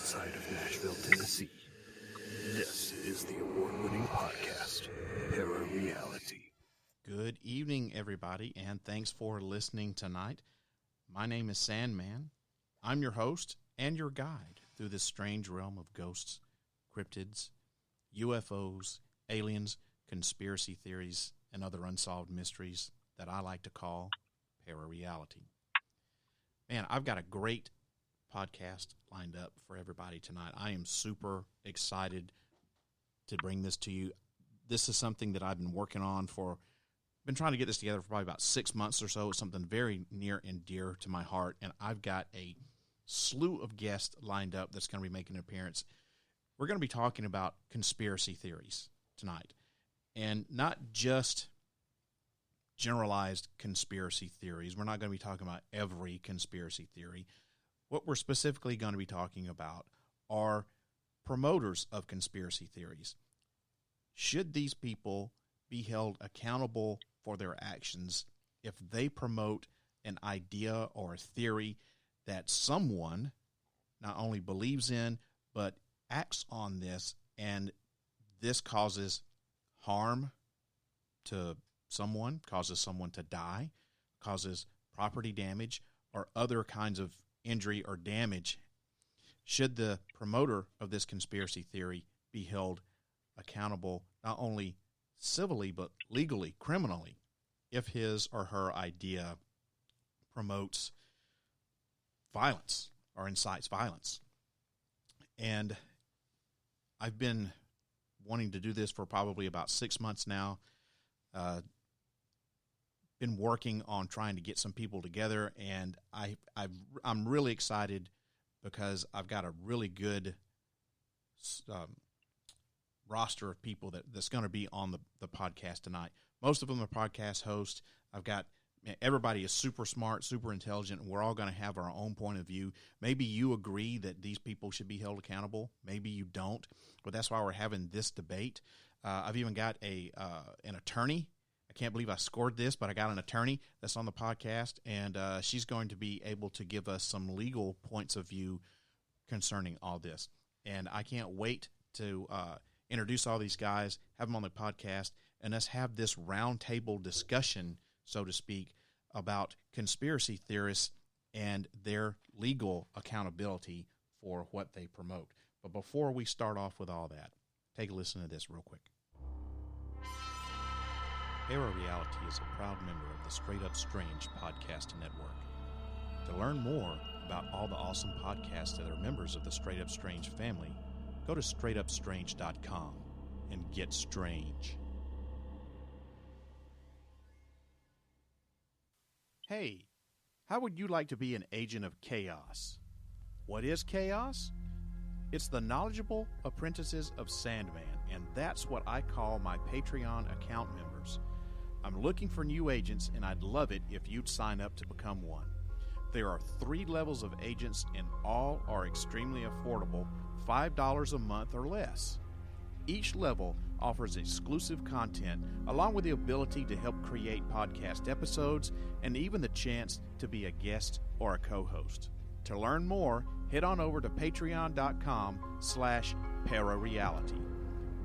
outside of Nashville, Tennessee. This is the award-winning podcast, ParaReality. Good evening, everybody, and thanks for listening tonight. My name is Sandman. I'm your host and your guide through this strange realm of ghosts, cryptids, UFOs, aliens, conspiracy theories, and other unsolved mysteries that I like to call ParaReality. Man, I've got a great podcast lined up for everybody tonight. I am super excited to bring this to you. This is something that I've been working on been trying to get this together for probably about 6 months or so. It's something very near and dear to my heart, and I've got a slew of guests lined up that's going to be making an appearance. We're going to be talking about conspiracy theories tonight, and not just generalized conspiracy theories. We're not going to be talking about every conspiracy theory. What we're specifically going to be talking about are promoters of conspiracy theories. Should these people be held accountable for their actions if they promote an idea or a theory that someone not only believes in, but acts on this, and this causes harm to someone, causes someone to die, causes property damage, or other kinds of injury or damage? Should the promoter of this conspiracy theory be held accountable not only civilly but legally, criminally, if his or her idea promotes violence or incites violence? And I've been wanting to do this for probably about 6 months now. Been working on trying to get some people together, and I'm really excited because I've got a really good roster of people that's going to be on the podcast tonight. Most of them are podcast hosts. Everybody is super smart, super intelligent, and we're all going to have our own point of view. Maybe you agree that these people should be held accountable. Maybe you don't, but that's why we're having this debate. I've even got an attorney. I can't believe I scored this, but I got an attorney that's on the podcast, and she's going to be able to give us some legal points of view concerning all this. And I can't wait to introduce all these guys, have them on the podcast, and us have this roundtable discussion, so to speak, about conspiracy theorists and their legal accountability for what they promote. But before we start off with all that, take a listen to this real quick. ParaReality is a proud member of the Straight Up Strange podcast network. To learn more about all the awesome podcasts that are members of the Straight Up Strange family, go to straightupstrange.com and get strange. Hey, how would you like to be an agent of chaos? What is chaos? It's the knowledgeable apprentices of Sandman, and that's what I call my Patreon account members. I'm looking for new agents, and I'd love it if you'd sign up to become one. There are 3 levels of agents, and all are extremely affordable, $5 a month or less. Each level offers exclusive content, along with the ability to help create podcast episodes, and even the chance to be a guest or a co-host. To learn more, head on over to patreon.com/ParaReality.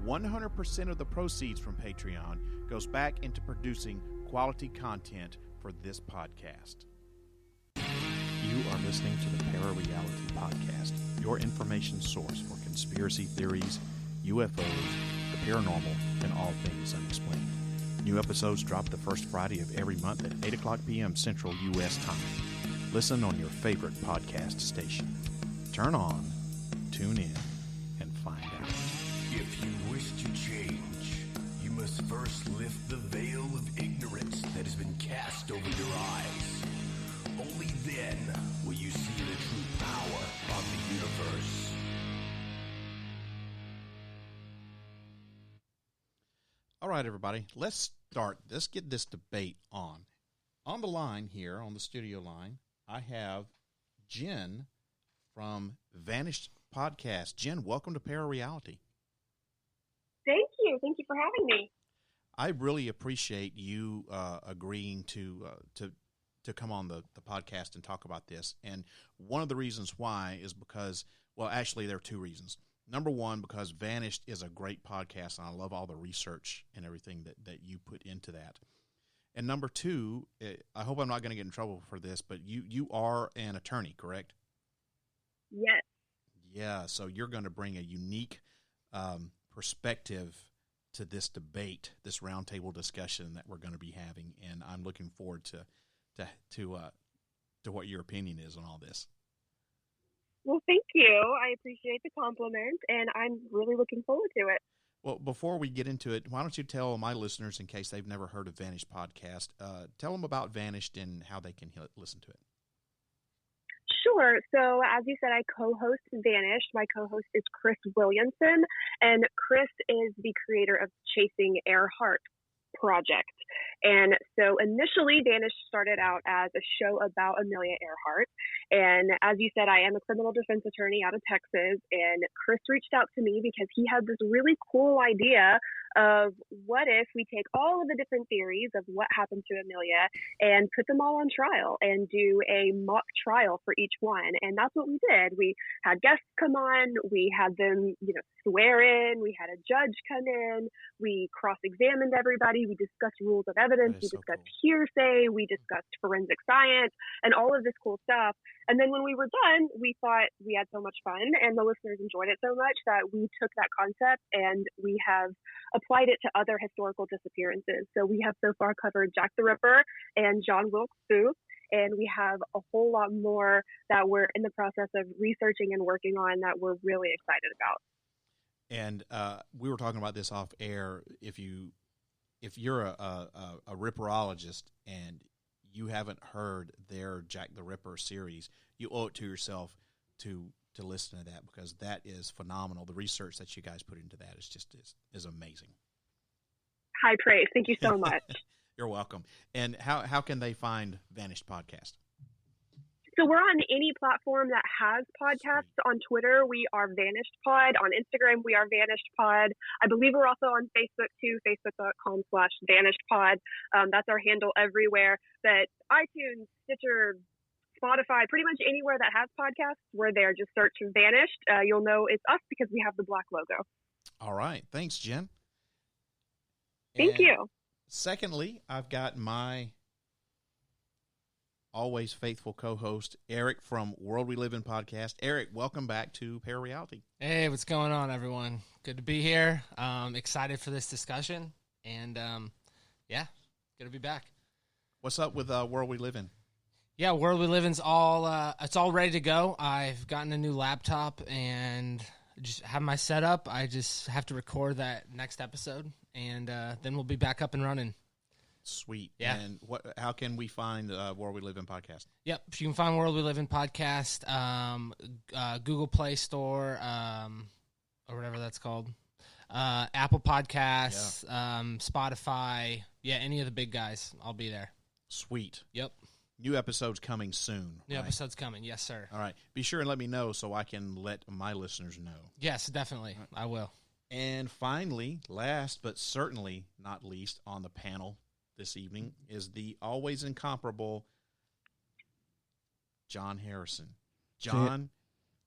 100% of the proceeds from Patreon goes back into producing quality content for this podcast. You are listening to the ParaReality podcast, your information source for conspiracy theories, UFOs, the paranormal, and all things unexplained. New episodes drop the first Friday of every month at 8 o'clock p.m. Central U.S. time. Listen on your favorite podcast station. Turn on, tune in, and find out. If you wish to change, you must first lift the veil of ignorance that has been cast over your eyes. Only then will you see the true power of the universe. All right, everybody, let's start. Let's get this debate on. On the line here, on the studio line, I have Jen from Vanished Podcast. Jen, welcome to ParaReality. Thank you. Thank you for having me. I really appreciate you agreeing to come on the podcast and talk about this. And one of the reasons why is because Well, actually, there are two reasons. Number one, because Vanished is a great podcast, and I love all the research and everything that you put into that. And number two, I hope I'm not going to get in trouble for this, but you are an attorney, correct? Yes. Yeah, so you're going to bring a unique perspective to this debate, this roundtable discussion that we're going to be having, and I'm looking forward to what your opinion is on all this. Well, thank you. I appreciate the compliment, and I'm really looking forward to it. Well, before we get into it, why don't you tell my listeners, in case they've never heard of Vanished podcast, tell them about Vanished and how they can listen to it. Sure. So as you said, I co-host Vanished. My co-host is Chris Williamson, and Chris is the creator of Chasing Earhart project. And so initially Vanished started out as a show about Amelia Earhart. And as you said, I am a criminal defense attorney out of Texas, and Chris reached out to me because he had this really cool idea of what if we take all of the different theories of what happened to Amelia and put them all on trial and do a mock trial for each one. And that's what we did. We had guests come on, we had them, swear in, we had a judge come in, we cross-examined everybody, we discussed rules of evidence, we discussed hearsay, we discussed forensic science, and all of this cool stuff. And then when we were done, we thought we had so much fun and the listeners enjoyed it so much that we took that concept and we have applied it to other historical disappearances. So we have so far covered Jack the Ripper and John Wilkes Booth, and we have a whole lot more that we're in the process of researching and working on that we're really excited about. And we were talking about this off air. If you're a ripperologist and you haven't heard their Jack the Ripper series, you owe it to yourself to listen to that, because that is phenomenal. The research that you guys put into that is amazing. High praise. Thank you so much. You're welcome. And how can they find Vanished podcast? So we're on any platform that has podcasts. On Twitter, we are Vanished Pod. On Instagram, we are Vanished Pod. I believe we're also on Facebook too, facebook.com/Vanished Pod. That's our handle everywhere. But iTunes, Stitcher, Spotify, pretty much anywhere that has podcasts, we're there. Just search Vanished. You'll know it's us because we have the black logo. All right. Thanks, Jen. Thank you. Secondly, I've got my always faithful co-host, Eric from World We Live In podcast. Eric, welcome back to ParaReality. Hey, what's going on, everyone? Good to be here. Excited for this discussion, and good to be back. What's up with World We Live In? Yeah, World We Live In's it's all ready to go. I've gotten a new laptop and just have my setup. I just have to record that next episode, and then we'll be back up and running. Sweet. Yeah. And how can we find World We Live In podcast? Yep. You can find World We Live In podcast, Google Play Store, or whatever that's called, Apple Podcasts, Spotify. Yeah, any of the big guys. I'll be there. Sweet. Yep. New episodes coming soon. New right? episodes coming. Yes, sir. All right. Be sure and let me know so I can let my listeners know. Yes, definitely. Right. I will. And finally, last but certainly not least on the panel this evening is the always incomparable John Harrison. John,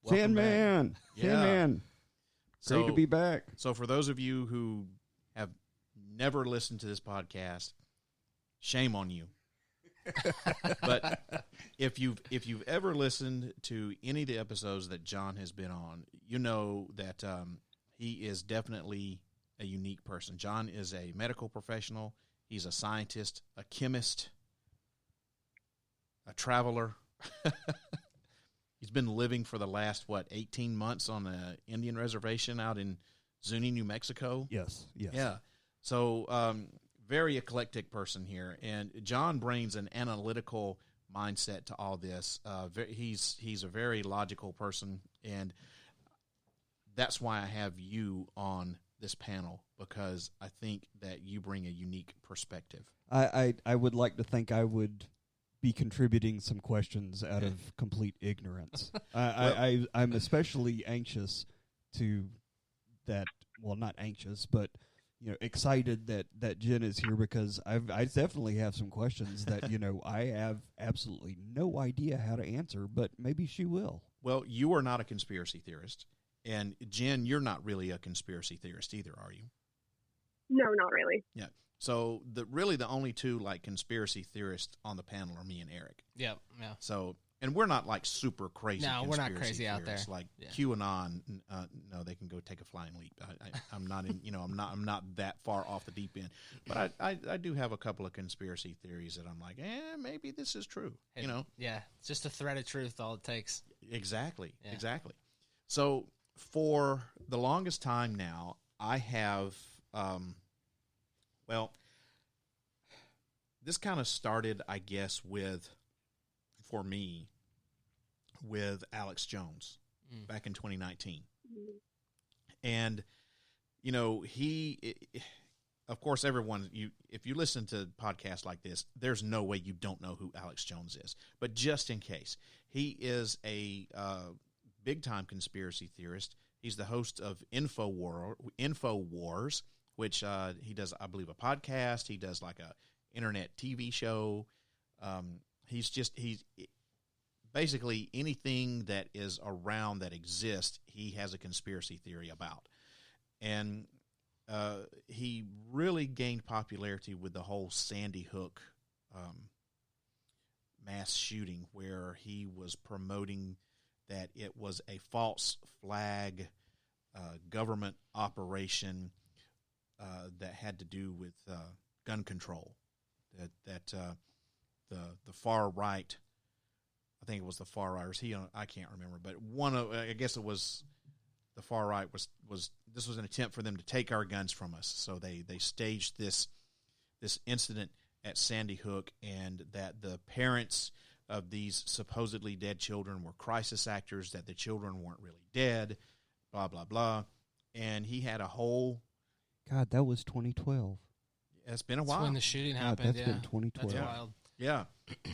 Sandman. Yeah. Sandman. Great to be back. So for those of you who have never listened to this podcast, shame on you. But if you've ever listened to any of the episodes that John has been on, you know that he is definitely a unique person. John is a medical professional. He's a scientist, a chemist, a traveler. He's been living for the last, 18 months on an Indian reservation out in Zuni, New Mexico? Yes. Yeah. So very eclectic person here. And John brings an analytical mindset to all this. He's a very logical person, and that's why I have you on this panel, because I think that you bring a unique perspective. I would like to think I would be contributing some questions out of complete ignorance. I'm especially anxious to that. Well, not anxious, but excited that Jen is here, because I definitely have some questions that I have absolutely no idea how to answer, but maybe she will. Well, you are not a conspiracy theorist, and Jen, you're not really a conspiracy theorist either, are you? No, not really. Yeah. So the only two like conspiracy theorists on the panel are me and Eric. Yep. Yeah. So, and we're not like super crazy. No, we're not conspiracy crazy out there. theorists. Like Yeah. QAnon, no, they can go take a flying leap. I'm not in. I'm not that far off the deep end. But I do have a couple of conspiracy theories that I'm like, maybe this is true. Yeah. It's just a thread of truth. All it takes. Exactly. Yeah. Exactly. So for the longest time now, I have. Well, this kind of started, I guess, for me, with Alex Jones back in 2019. And, of course, everyone, if you listen to podcasts like this, there's no way you don't know who Alex Jones is. But just in case, he is a big-time conspiracy theorist. He's the host of InfoWars, which he does, I believe, a podcast. He does like a internet TV show. He's basically anything that is around that exists, he has a conspiracy theory about. And he really gained popularity with the whole Sandy Hook mass shooting, where he was promoting that it was a false flag government operation that had to do with gun control, that the far right, I think it was the far right, I can't remember, but I guess it was the far right was this was an attempt for them to take our guns from us. So they staged this incident at Sandy Hook, and that the parents of these supposedly dead children were crisis actors, that the children weren't really dead, blah, blah, blah. And he had a whole... God, that was 2012. It's been a while. That's when the shooting God, happened. that's been 2012. That's wild. Yeah.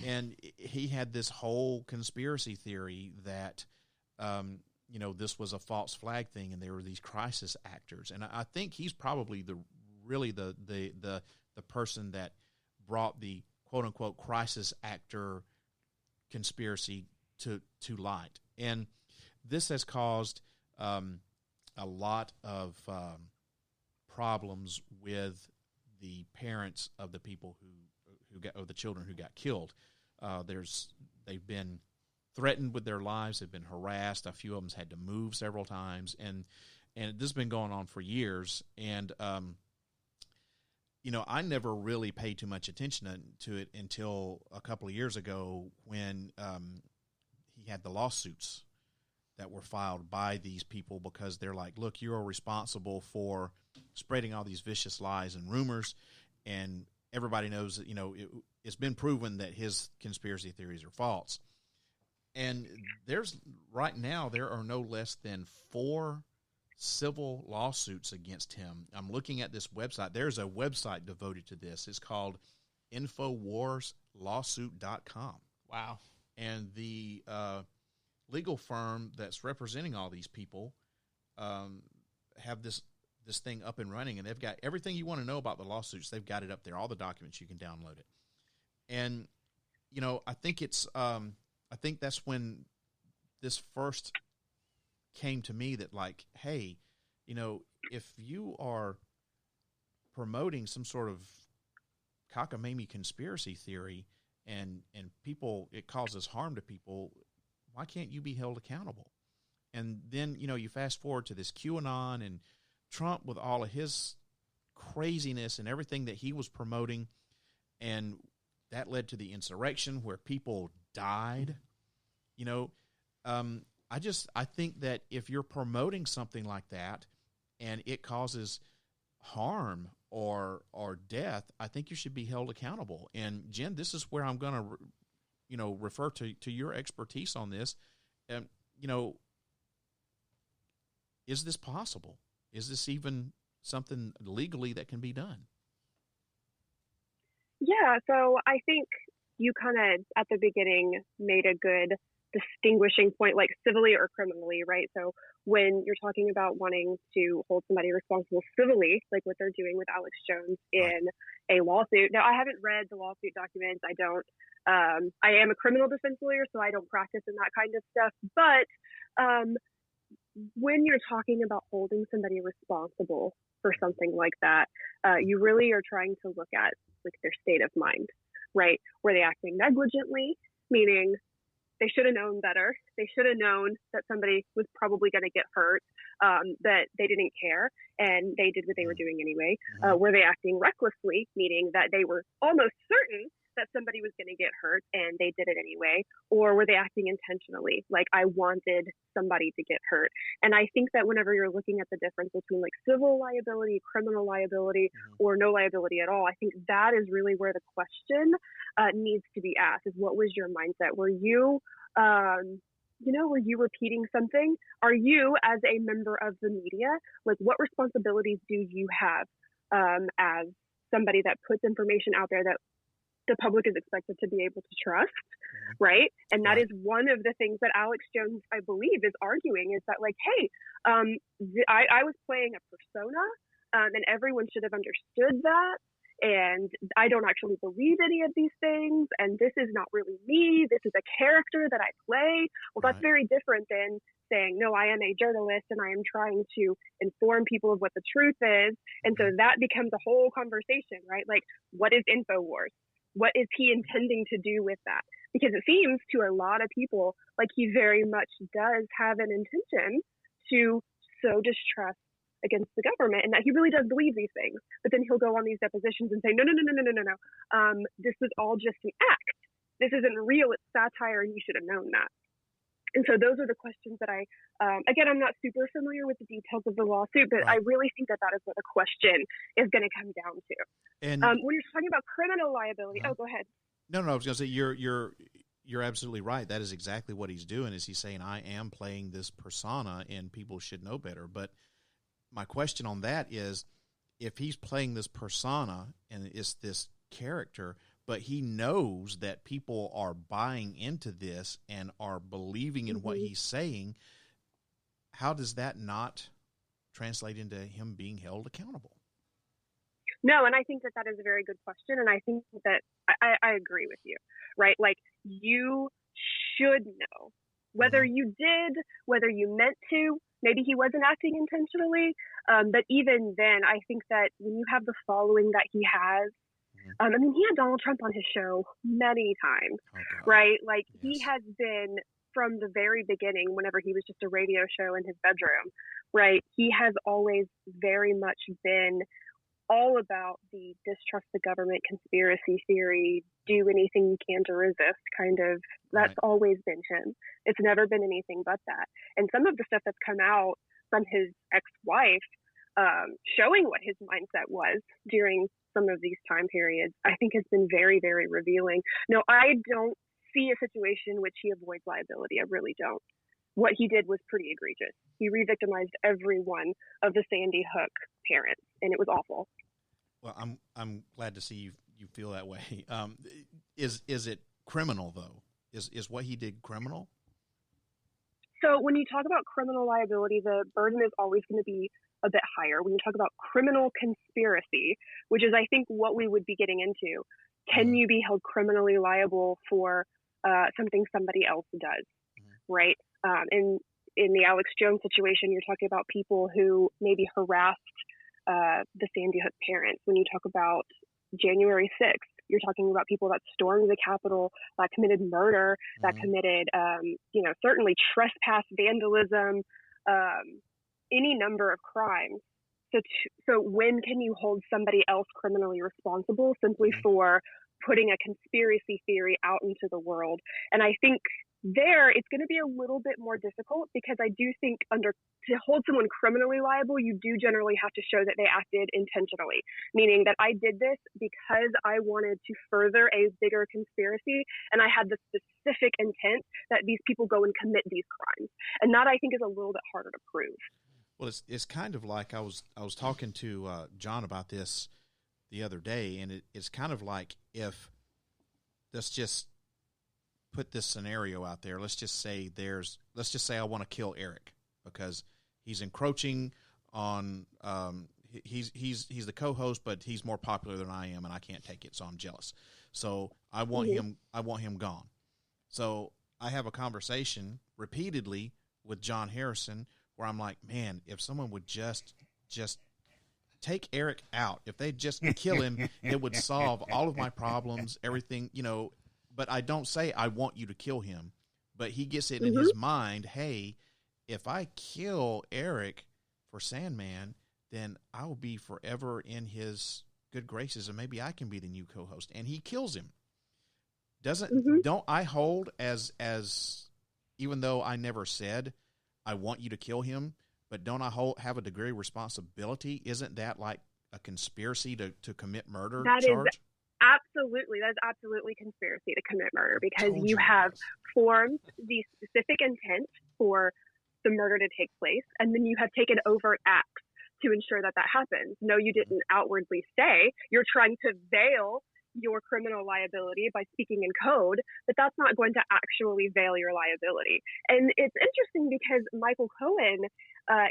And he had this whole conspiracy theory that, this was a false flag thing, and there were these crisis actors. And I think he's probably the person that brought the quote-unquote crisis actor conspiracy to light. And this has caused a lot of problems with the parents of the people of the children who got killed. They've been threatened with their lives. They've been harassed. A few of them's had to move several times, and this has been going on for years. And I never really paid too much attention to it until a couple of years ago, when he had the lawsuits that were filed by these people, because they're like, look, you're responsible for spreading all these vicious lies and rumors, and everybody knows that, it's been proven that his conspiracy theories are false. And right now there are no less than 4 civil lawsuits against him. I'm looking at this website. There's a website devoted to this. It's called InfoWarsLawsuit.com. Wow. And the legal firm that's representing all these people have this thing up and running, and they've got everything you want to know about the lawsuits. They've got it up there, all the documents. You can download it. And I think I think that's when this first came to me, that like, hey, if you are promoting some sort of cockamamie conspiracy theory and people, it causes harm to people, why can't you be held accountable? And then, you fast forward to this QAnon and Trump with all of his craziness and everything that he was promoting, and that led to the insurrection where people died. I think that if you're promoting something like that and it causes harm or death, I think you should be held accountable. And Jen, this is where I'm going to, refer to your expertise on this. Is this possible? Is this even something legally that can be done? Yeah, so I think you kind of, at the beginning, made a good distinguishing point, like civilly or criminally, right? So when you're talking about wanting to hold somebody responsible civilly, like what they're doing with Alex Jones in a lawsuit. Now, I haven't read the lawsuit documents. I don't I am a criminal defense lawyer, so I don't practice in that kind of stuff. But when you're talking about holding somebody responsible for something like that, you really are trying to look at like their state of mind, right? Were they acting negligently, meaning they should have known better. They should have known that somebody was probably going to get hurt, that they didn't care, and they did what they were doing anyway. Were they acting recklessly, meaning that they were almost certain that somebody was going to get hurt and they did it anyway? Or were they acting intentionally, like I wanted somebody to get hurt? And I think that whenever you're looking at the difference between like civil liability, criminal liability, or no liability at all, I think that is really where the question needs to be asked, is what was your mindset? Were you were you repeating something? Are you, as a member of the media, like what responsibilities do you have as somebody that puts information out there that the public is expected to be able to trust, right? And that is one of the things that Alex Jones, I believe, is arguing, is that like, hey, I was playing a persona, and everyone should have understood that. And I don't actually believe any of these things. And this is not really me. This is a character that I play. Well, that's very different than saying, no, I am a journalist and I am trying to inform people of what the truth is. And so that becomes a whole conversation, right? Like, what is InfoWars? What is he intending to do with that? Because it seems to a lot of people like he very much does have an intention to sow distrust against the government, and that he really does believe these things. But then he'll go on these depositions and say, no. This was all just an act. This isn't real. It's satire, and you should have known that. And so those are the questions that again, I'm not super familiar with the details of the lawsuit, but I really think that is what the question is going to come down to. And when you're talking about criminal liability, go ahead. No, I was going to say you're absolutely right. That is exactly what he's doing. Is he's saying, I am playing this persona, and people should know better. But my question on that is, if he's playing this persona and it's this character, but he knows that people are buying into this and are believing in what he's saying, how does that not translate into him being held accountable? No, and I think that is a very good question. And I think that I agree with you, right? Like, you should know whether you did, whether you meant to. Maybe he wasn't acting intentionally. But even then, I think that when you have the following that he has, I mean, he had Donald Trump on his show many times, right? Like, he has been, from the very beginning, whenever he was just a radio show in his bedroom, right? He has always very much been all about the distrust the government, conspiracy theory, do anything you can to resist kind of. That's always been him. It's never been anything but that. And some of the stuff that's come out from his ex-wife, showing what his mindset was during some of these time periods, I think has been very, very revealing. No, I don't see a situation in which he avoids liability. I really don't. What he did was pretty egregious. He re-victimized every one of the Sandy Hook parents, and it was awful. Well, I'm glad to see you feel that way. Is it criminal though? Is what he did criminal? So when you talk about criminal liability, the burden is always going to be a bit higher. When you talk about criminal conspiracy, which is, I think, what we would be getting into, can you be held criminally liable for something somebody else does, right? In the Alex Jones situation, you're talking about people who maybe harassed the Sandy Hook parents. When you talk about January 6th, you're talking about people that stormed the Capitol, that committed murder, that committed, certainly trespass, vandalism, any number of crimes. So when can you hold somebody else criminally responsible simply for putting a conspiracy theory out into the world? And I think there it's going to be a little bit more difficult, because I do think to hold someone criminally liable, you do generally have to show that they acted intentionally, meaning that I did this because I wanted to further a bigger conspiracy, and I had the specific intent that these people go and commit these crimes. And that, I think, is a little bit harder to prove. Well, it's kind of like I was talking to John about this the other day, and it's kind of like, if let's just put this scenario out there. Let's just say I want to kill Eric because he's encroaching on he's the co-host, but he's more popular than I am, and I can't take it, so I'm jealous. So I want him gone. So I have a conversation repeatedly with John Harrison where I'm like, man, if someone would just take Eric out, if they just kill him, it would solve all of my problems, everything, But I don't say I want you to kill him, but he gets it in his mind, hey, if I kill Eric for Sandman, then I will be forever in his good graces, and maybe I can be the new co-host. And he kills him. Don't I hold as even though I never said I want you to kill him, but don't I have a degree of responsibility? Isn't that like a conspiracy to commit murder charge? That is absolutely conspiracy to commit murder, because you have formed the specific intent for the murder to take place, and then you have taken overt acts to ensure that happens. No, you didn't outwardly say. You're trying to veil your criminal liability by speaking in code, but that's not going to actually veil your liability. And it's interesting because Michael Cohen,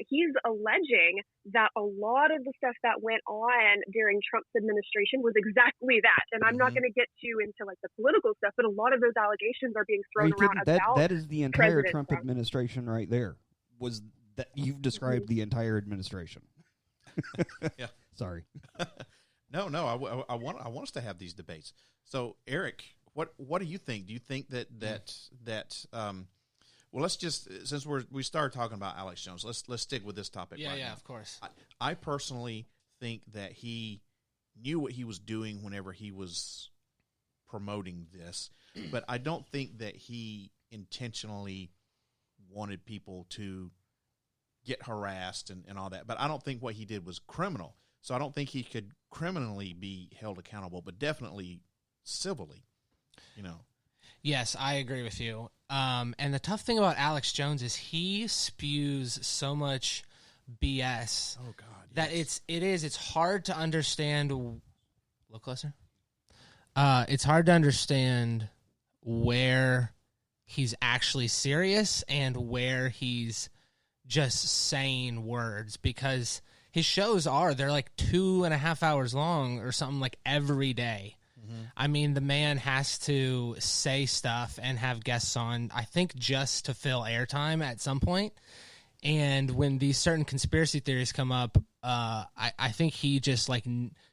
he's alleging that a lot of the stuff that went on during Trump's administration was exactly that. And I'm not going to get you into like the political stuff, but a lot of those allegations are being thrown around about that is the entire President Trump administration right there. Was that you've described the entire administration? Yeah. Sorry. No. I want us to have these debates. So, Eric, what do you think? Do you think that well, let's just, since we started talking about Alex Jones, let's stick with this topic. Yeah, right yeah, now. Of course. I personally think that he knew what he was doing whenever he was promoting this, but I don't think that he intentionally wanted people to get harassed and all that. But I don't think what he did was criminal. So I don't think he could criminally be held accountable, but definitely civilly, Yes, I agree with you. And the tough thing about Alex Jones is he spews so much BS. Oh God, that it's hard to understand. Look closer. It's hard to understand where he's actually serious and where he's just saying words, because his shows they're like 2.5 hours long or something, like every day. I mean, the man has to say stuff and have guests on, I think, just to fill airtime at some point. And when these certain conspiracy theories come up, I think he just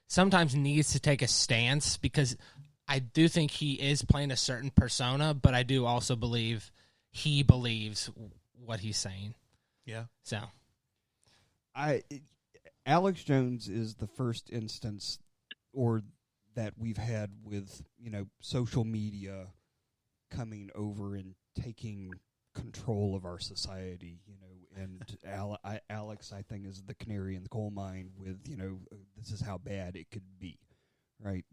sometimes needs to take a stance, because I do think he is playing a certain persona, but I do also believe he believes what he's saying. Yeah. So, Alex Jones is the first instance, or that we've had with social media coming over and taking control of our society. And Alex, I think, is the canary in the coal mine with this is how bad it could be. Right.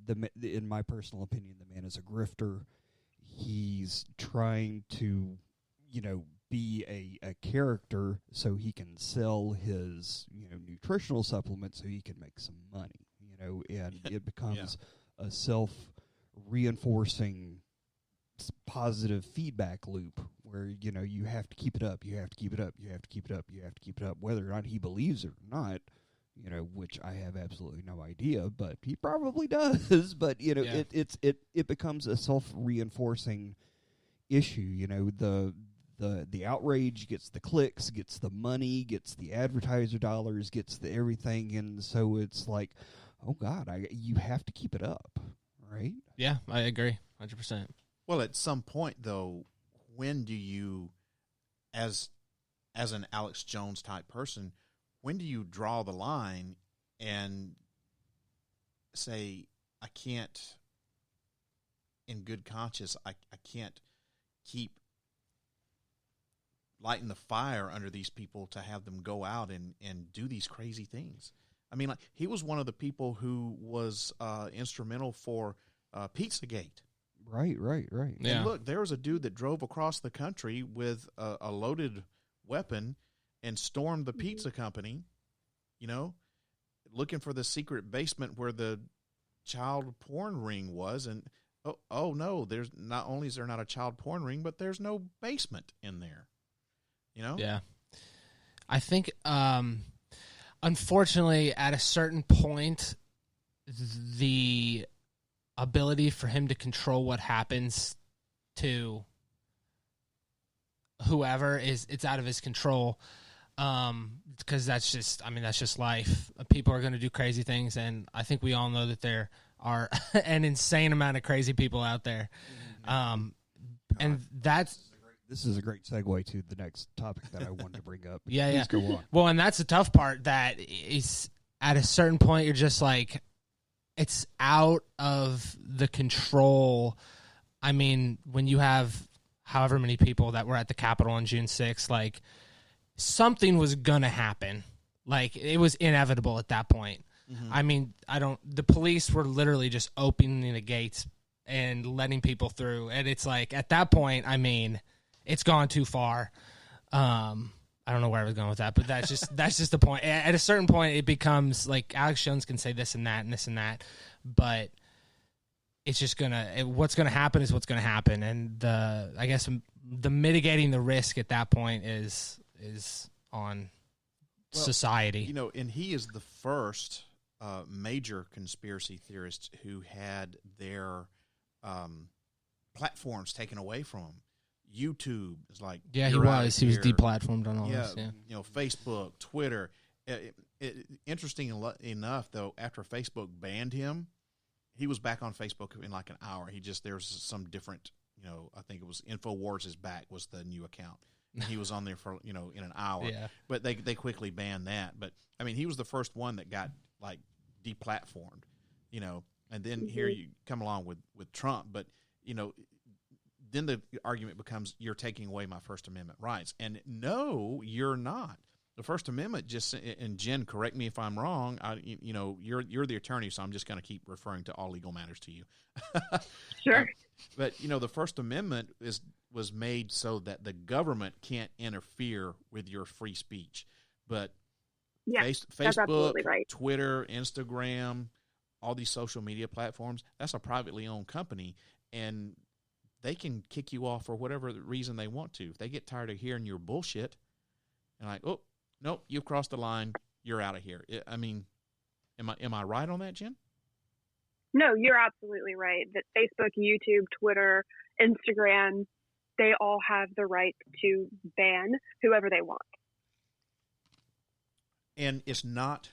In my personal opinion, the man is a grifter. He's trying to, be a character so he can sell his, nutritional supplements so he can make some money, and it becomes a self-reinforcing positive feedback loop where, you have to keep it up, you have to keep it up, you have to keep it up, you have to keep it up, whether or not he believes it or not. Which I have absolutely no idea, but he probably does. But it becomes a self-reinforcing issue. The outrage gets the clicks, gets the money, gets the advertiser dollars, gets the everything, and so it's like, oh God, you have to keep it up, right? Yeah, I agree, 100%. Well, at some point though, when do you, as an Alex Jones type person, when do you draw the line and say, I can't, in good conscience, I can't keep lighting the fire under these people to have them go out and do these crazy things? I mean, he was one of the people who was instrumental for Pizzagate. Right. Yeah. And look, there was a dude that drove across the country with a loaded weapon and stormed the pizza company, looking for the secret basement where the child porn ring was. And, oh no, there's not only is there not a child porn ring, but there's no basement in there, Yeah. I think a unfortunately, at a certain point, the ability for him to control what happens to whoever it's out of his control. Because that's just life. People are going to do crazy things, and I think we all know that there are an insane amount of crazy people out there. And this is a great segue to the next topic that I wanted to bring up. Please go on. Well, and that's the tough part, that is at a certain point you're just like, it's out of the control. I mean, when you have however many people that were at the Capitol on June 6th, like, something was gonna happen. Like, it was inevitable at that point. Mm-hmm. I mean, the police were literally just opening the gates and letting people through. And it's like, at that point, I mean, it's gone too far. I don't know where I was going with that, but that's just the point. At a certain point, it becomes like, Alex Jones can say this and that and this and that, but it's just what's gonna happen is what's gonna happen. And I guess the mitigating the risk at that point is on society. And he is the first major conspiracy theorist who had their platforms taken away from him. YouTube is like, yeah, he was deplatformed on all this. Yeah, Facebook, Twitter. Interesting enough, though, after Facebook banned him, he was back on Facebook in like an hour. There's some different, I think it was InfoWars is back was the new account. He was on there for, in an hour. Yeah. But they quickly banned that. But, I mean, he was the first one that got, like, deplatformed, And then here you come along with Trump. But, then the argument becomes, you're taking away my First Amendment rights. And no, you're not. The First Amendment and Jen, correct me if I'm wrong, you're the attorney, so I'm just going to keep referring to all legal matters to you. Sure. But, the First Amendment was made so that the government can't interfere with your free speech. But Facebook, right. Twitter, Instagram, all these social media platforms, that's a privately owned company, and they can kick you off for whatever reason they want to. If they get tired of hearing your bullshit, and like, oh, nope, you've crossed the line, you're out of here. I mean, am I right on that, Jen? No, you're absolutely right. That Facebook, YouTube, Twitter, Instagram, they all have the right to ban whoever they want. And it's not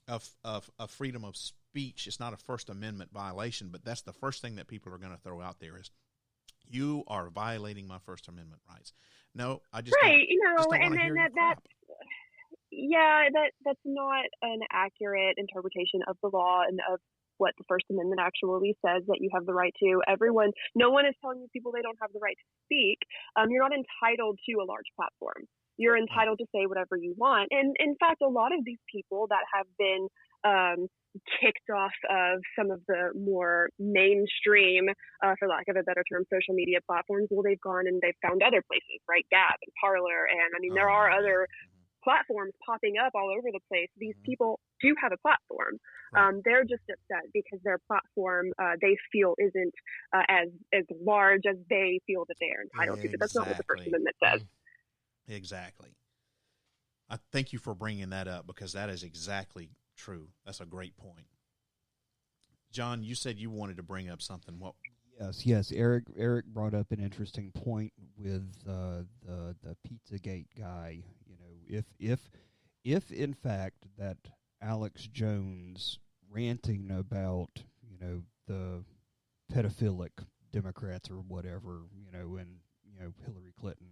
a freedom of speech. It's not a First Amendment violation, but that's the first thing that people are going to throw out there is, you are violating my First Amendment rights. No, I just right, don't and then that's not an accurate interpretation of the law and of what the First Amendment actually says, that you have the right to. No one is telling these people they don't have the right to speak. You're not entitled to a large platform. You're entitled to say whatever you want. And in fact, a lot of these people that have been kicked off of some of the more mainstream, for lack of a better term, social media platforms, well, they've gone and they've found other places, right? Gab and Parler. And I mean, there are other platforms popping up all over the place. These people do have a platform. They're just upset because their platform, they feel isn't as large as they feel that they are entitled to. But that's not what the First Amendment says. Exactly. I thank you for bringing that up, because that is exactly true. That's a great point. John, you said you wanted to bring up something. What? Yes. Eric brought up an interesting point with the Pizzagate guy. If in fact that Alex Jones ranting about the pedophilic Democrats or whatever, and Hillary Clinton,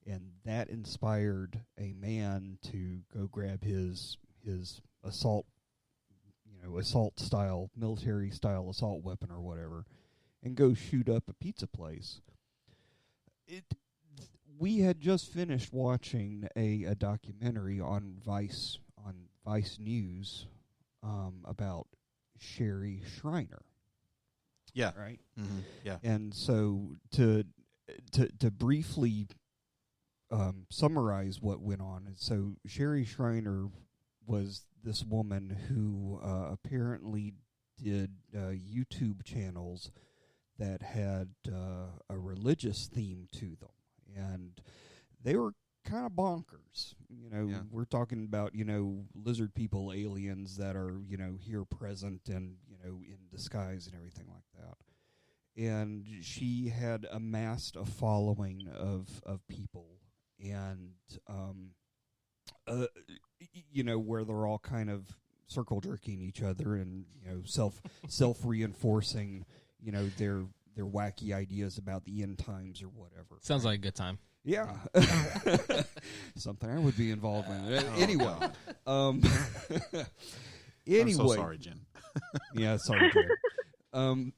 and that inspired a man to go grab his assault style, military style assault weapon or whatever, and go shoot up a pizza place. We had just finished watching a documentary on Vice News about Sherry Shriner. Yeah. Right. Mm-hmm. Yeah. And so to briefly summarize what went on, and so Sherry Shriner was this woman who apparently did YouTube channels that had a religious theme to them, and they were kind of bonkers. You know, Yeah. we're talking about, you know, lizard people, aliens that are, you know, here present and, you know, in disguise and everything like that. And she had amassed a following of people, and you know, where they're all kind of circle jerking each other and, you know, self reinforcing, you know, their wacky ideas about the end times or whatever. Sounds like a good time. Yeah. Something I would be involved in. Anyway. Anyway. I'm so sorry, Jen. Yeah, sorry, Jen.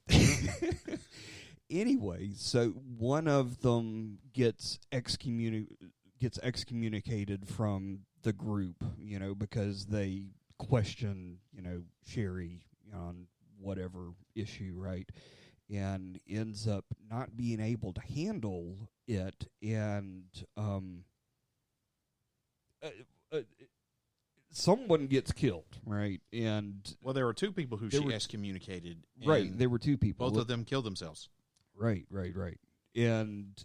Anyway, so one of them gets excommunicated from the group, you know, because they question, you know, Sherry on whatever issue, right? And ends up not being able to handle it, and someone gets killed, right? And Well, there were two people who she excommunicated. Right, and there were two people. both of them killed themselves. Right. And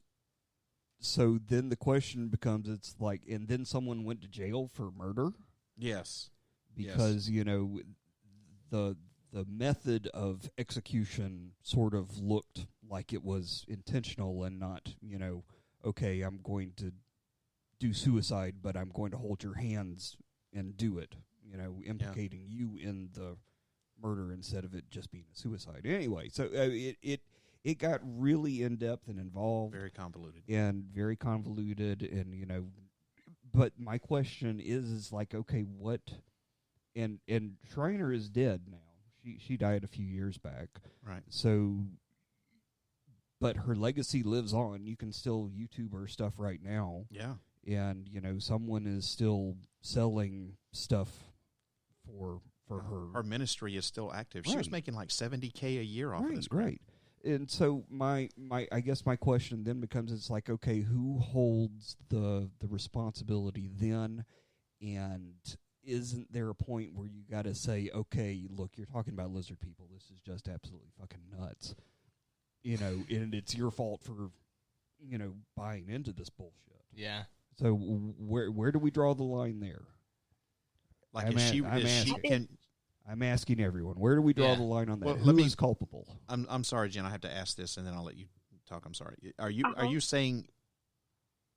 so then the question becomes, it's like, and then someone went to jail for murder? Yes. Because, you know, the method of execution sort of looked like it was intentional and not, you know, okay, I'm going to do suicide, but I'm going to hold your hands and do it, you know, implicating you in the murder instead of it just being a suicide. Anyway, so it got really in-depth and involved. Very convoluted. And very convoluted, and, you know, but my question is like, okay, what, and Shriner is dead now. She died a few years back. Right. So, but her legacy lives on. You can still YouTube her stuff right now. Yeah. And, you know, someone is still selling stuff for her. Her ministry is still active. She was Right. making like $70K a year off of this. Right. And so my I guess my question then becomes, it's like, okay, who holds the responsibility then? And isn't there a point where you got to say, okay, look, you're talking about lizard people. This is just absolutely fucking nuts. You know, and it's your fault for, you know, buying into this bullshit. Yeah. So where do we draw the line there? Like, I'm asking everyone, where do we draw Yeah. the line on that? Well, Who is culpable? I'm sorry, Jen. I have to ask this, and then I'll let you talk. I'm sorry. Are you saying,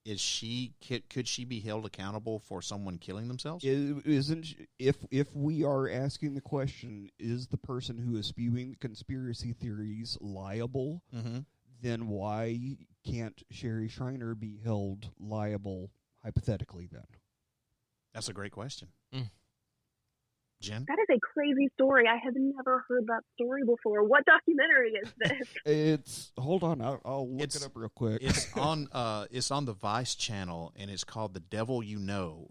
could she be held accountable for someone killing themselves? If we are asking the question, is the person who is spewing the conspiracy theories liable? Mm-hmm. Then why can't Sherry Shriner be held liable hypothetically then? That's a great question. Mm. Jen? That is a crazy story. I have never heard that story before. What documentary is this? Hold on, I'll look it up real quick. It's on the Vice channel, and it's called The Devil You Know.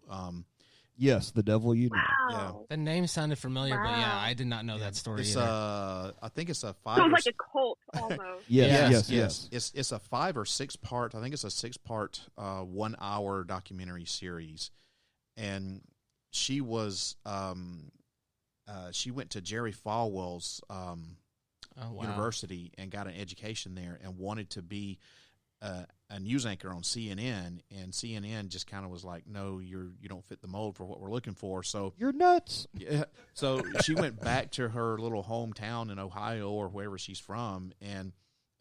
Yes, The Devil You Know. Wow. The name sounded familiar, but yeah, Wow. I did not know that story It's either. I think it's a 5 Sounds or like a cult almost. Yes. It's a 5 or 6 part. I think it's a 6-part 1 hour documentary series, and she was she went to Jerry Falwell's university and got an education there, and wanted to be a news anchor on CNN, and CNN just kind of was like, no, you don't fit the mold for what we're looking for. So You're nuts. yeah, so she went back to her little hometown in Ohio or wherever she's from, and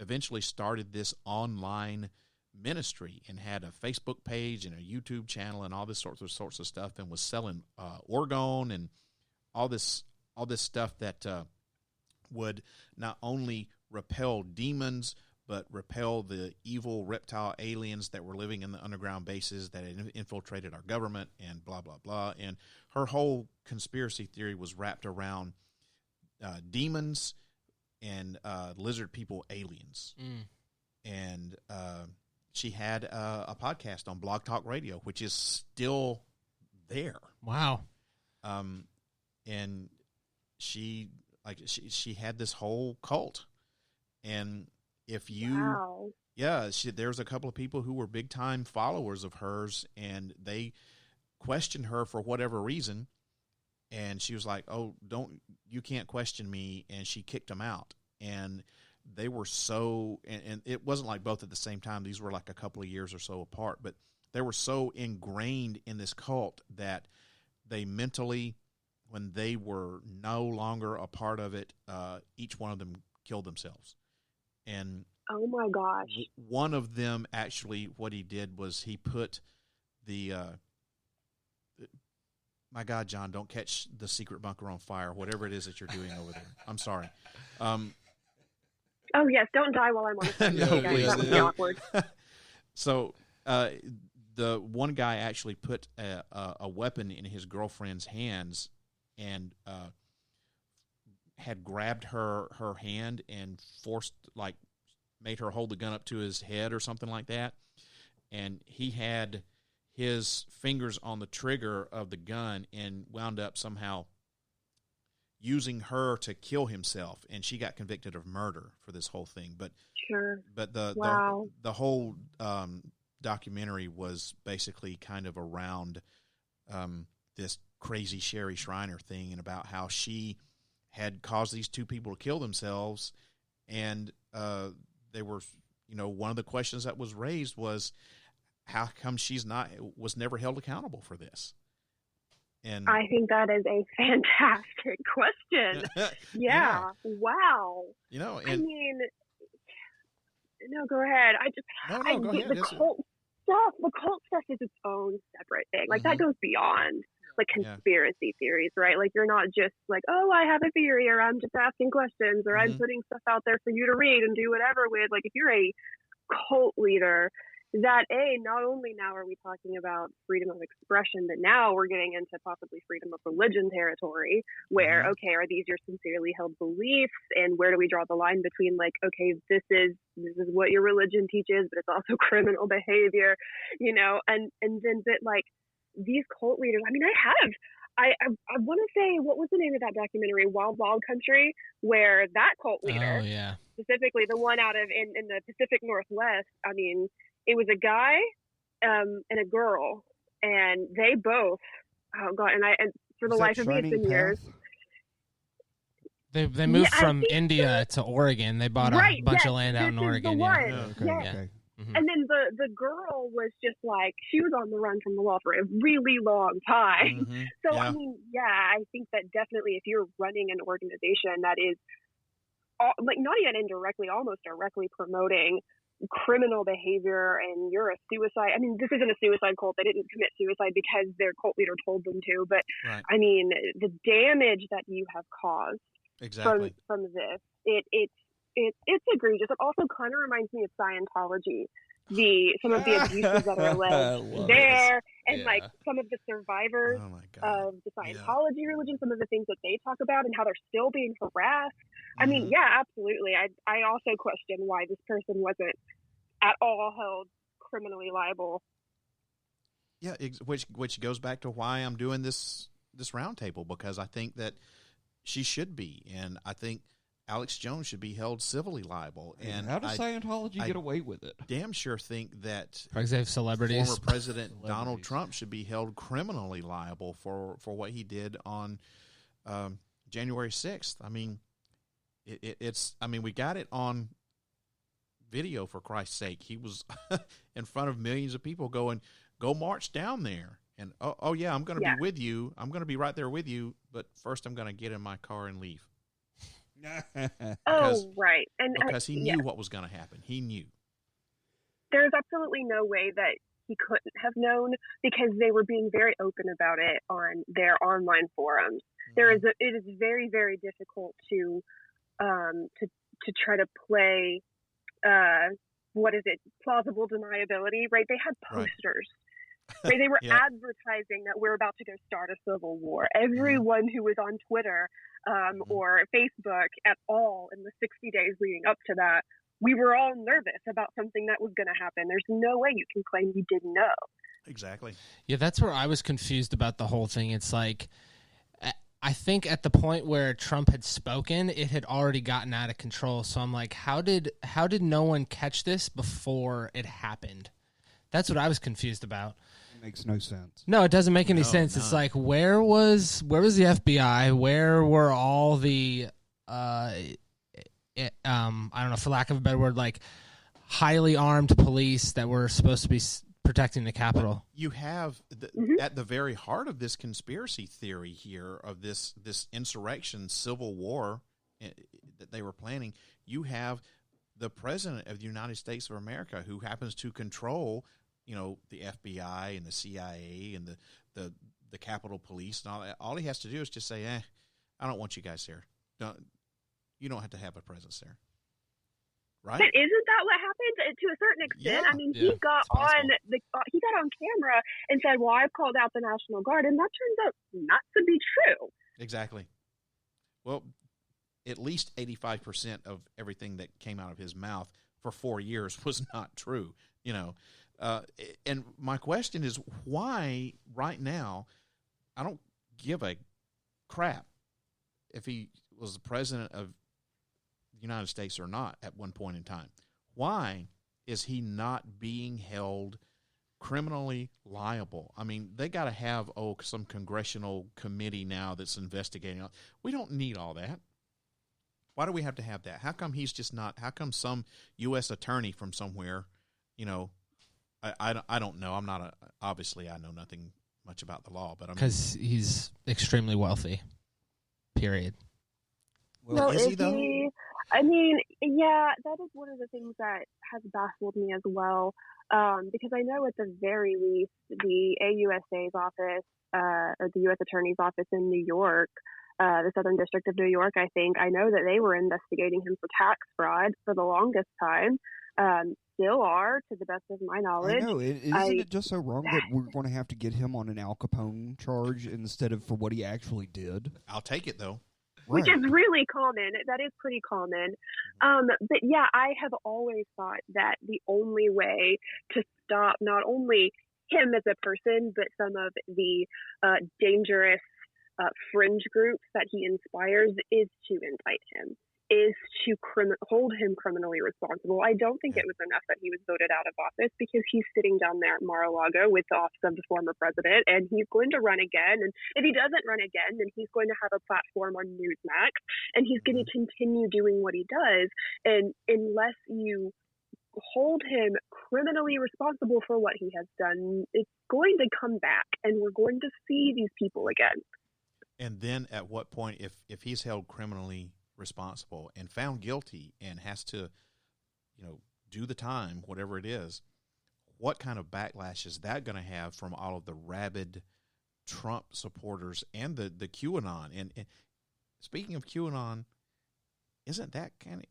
eventually started this online ministry and had a Facebook page and a YouTube channel and all this sorts of stuff, and was selling orgone and all this stuff that would not only repel demons, but repel the evil reptile aliens that were living in the underground bases that had infiltrated our government, and blah, blah, blah. And her whole conspiracy theory was wrapped around demons and lizard people aliens. And she had a podcast on Blog Talk Radio, which is still there. Wow. And she had this whole cult. And if you, Wow. there's a couple of people who were big time followers of hers, and they questioned her for whatever reason. And she was like, "Oh, you can't question me." And she kicked them out. And they were and it wasn't like both at the same time. These were like a couple of years or so apart, but so ingrained in this cult that they mentally, when they were no longer a part of it, each one of them killed themselves. And oh my gosh, one of them actually, what he did was he put the my God, John, don't catch the secret bunker on fire, whatever it is that you're doing over there. I'm sorry. Oh yes, don't die while I'm on the phone. No, please. That would be awkward. So the one guy actually put a weapon in his girlfriend's hands and had grabbed her hand and made her hold the gun up to his head or something like that. And he had his fingers on the trigger of the gun and wound up somehow using her to kill himself, and she got convicted of murder for this whole thing. But sure, but the whole documentary was basically kind of around this crazy Sherry Shriner thing, and about how she had caused these two people to kill themselves, and they were, one of the questions that was raised was, how come was never held accountable for this? And I think that is a fantastic question. Yeah. Wow. And, I mean, no, go ahead. Go ahead. The cult stuff is its own separate thing. Like that goes beyond like conspiracy theories, right? Like you're not just like, oh, I have a theory, or I'm just asking questions, or I'm putting stuff out there for you to read and do whatever with. Like if you're a cult leader, that not only now are we talking about freedom of expression, but now we're getting into possibly freedom of religion territory where, okay, are these your sincerely held beliefs? And where do we draw the line between like, okay, this is what your religion teaches, but it's also criminal behavior, and then that like these cult leaders, I mean, I want to say, what was the name of that documentary, Wild Wild Country, where that cult leader, specifically the one out of in the Pacific Northwest, I mean, it was a guy and a girl, and they both, oh God, and for the life of me, it's been years. They moved from India to Oregon. They bought a bunch of land out in Oregon. Okay. And then the girl was just like, she was on the run from the law for a really long time. So, I mean, I think that definitely if you're running an organization that is like not even indirectly, almost directly promoting criminal behavior, and you're a suicide. I mean, this isn't a suicide cult. They didn't commit suicide because their cult leader told them to. But I mean, the damage that you have caused from this, it's egregious. It also kind of reminds me of Scientology. Some of the abuses that are alleged there, and like some of the survivors of the Scientology religion, some of the things that they talk about and how they're still being harassed. I mean, absolutely. I also question why this person wasn't at all held criminally liable. Yeah, which goes back to why I'm doing this roundtable, because I think that she should be, and I think Alex Jones should be held civilly liable. And how does Scientology get away with it? Damn sure think that because they have celebrities. Former President Donald Trump should be held criminally liable for what he did on January 6th. I mean, it's. I mean, we got it on video, for Christ's sake. He was in front of millions of people going, "Go march down there." And oh yeah, I'm going to be with you. I'm going to be right there with you. But first, I'm going to get in my car and leave. Right. And because he knew what was going to happen. He knew. There's absolutely no way that he couldn't have known, because they were being very open about it on their online forums. It is very, very difficult to try to play plausible deniability, right? They had posters. Right? They were advertising that we're about to go start a civil war. Everyone who was on Twitter or Facebook at all in the 60 days leading up to that, we were all nervous about something that was going to happen. There's no way you can claim you didn't know. Exactly. Yeah, that's where I was confused about the whole thing. It's like, I think at the point where Trump had spoken, it had already gotten out of control. So I'm like, how did no one catch this before it happened? That's what I was confused about. Makes no sense. No, it doesn't make any sense. It's like, where was the FBI? Where were all the I don't know, for lack of a better word, like highly armed police that were supposed to be protecting the Capitol. You have at the very heart of this conspiracy theory here of this insurrection, civil war that they were planning. You have the president of the United States of America, who happens to control, the FBI and the CIA and the Capitol Police and all that. All he has to do is just say, I don't want you guys here. You don't have to have a presence there. Right? But isn't that what happened to a certain extent? Yeah. I mean, he got on camera and said, "Well, I've called out the National Guard," and that turns out not to be true. Exactly. Well, at least 85% of everything that came out of his mouth for 4 years was not true. And my question is, why right now? I don't give a crap if he was the president of the United States or not at one point in time. Why is he not being held criminally liable? I mean, they got to have some congressional committee now that's investigating. We don't need all that. Why do we have to have that? How come he's just not? How come some U.S. attorney from somewhere? I don't know. I'm not obviously I know nothing much about the law, but because he's extremely wealthy. Period. Well, is he though? I mean, yeah, that is one of the things that has baffled me as well, because I know at the very least the AUSA's office, or the U.S. Attorney's office in New York, the Southern District of New York, I know that they were investigating him for tax fraud for the longest time, still are, to the best of my knowledge. I know. Isn't it just so wrong that we're going to have to get him on an Al Capone charge instead of for what he actually did? I'll take it, though. Which is really common. That is pretty common. But yeah, I have always thought that the only way to stop not only him as a person, but some of the dangerous fringe groups that he inspires is to indict him, is to hold him criminally responsible. I don't think it was enough that he was voted out of office, because he's sitting down there at Mar-a-Lago with the office of the former president, and he's going to run again. And if he doesn't run again, then he's going to have a platform on Newsmax, and he's going to continue doing what he does. And unless you hold him criminally responsible for what he has done, it's going to come back, and we're going to see these people again. And then at what point, if he's held criminally responsible and found guilty and has to, do the time, whatever it is, what kind of backlash is that going to have from all of the rabid Trump supporters and the QAnon? And speaking of QAnon, isn't that kind of,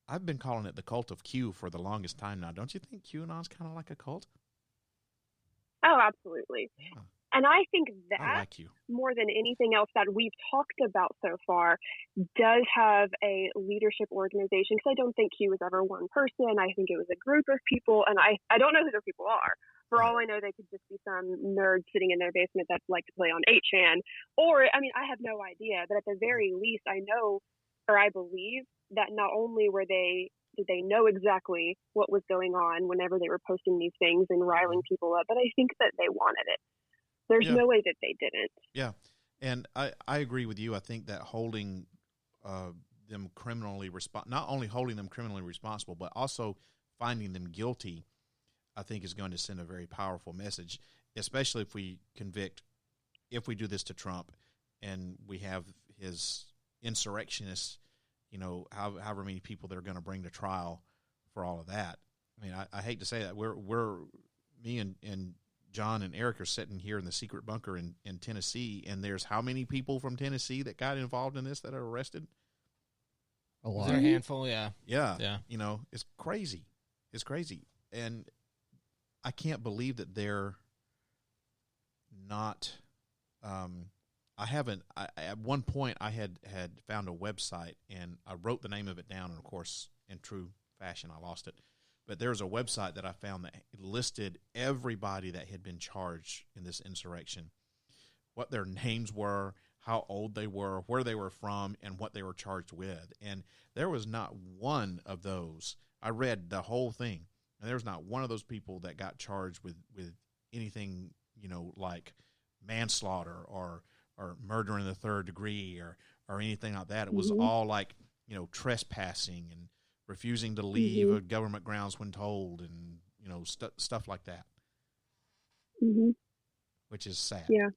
I've been calling it the cult of Q for the longest time now. Don't you think QAnon's kind of like a cult? Oh, absolutely. Yeah. And I think that, like more than anything else that we've talked about so far, does have a leadership organization. Because I don't think he was ever one person. I think it was a group of people. And I don't know who those people are. For all I know, they could just be some nerd sitting in their basement that like to play on 8chan. Or, I mean, I have no idea. But at the very least, I know, or I believe, that not only did they know exactly what was going on whenever they were posting these things and riling people up, but I think that they wanted it. There's no way that they didn't. Yeah, and I agree with you. I think that holding them criminally not only holding them criminally responsible, but also finding them guilty, I think is going to send a very powerful message, especially if we do this to Trump, and we have his insurrectionists, however many people they're going to bring to trial for all of that. I mean, I hate to say that me and John and Eric are sitting here in the secret bunker in Tennessee, and there's how many people from Tennessee that got involved in this that are arrested? A lot. Is there a handful? Yeah. Yeah. It's crazy. It's crazy. And I can't believe that they're not, at one point I had found a website, and I wrote the name of it down, and of course, in true fashion, I lost it. But there's a website that I found that listed everybody that had been charged in this insurrection, what their names were, how old they were, where they were from, and what they were charged with. And there was not one of those. I read the whole thing, and there was not one of those people that got charged with anything, like manslaughter or murder in the third degree or anything like that. It was all like, trespassing and refusing to leave government grounds when told, and stuff like that. Mm-hmm. which is sad. Yeah.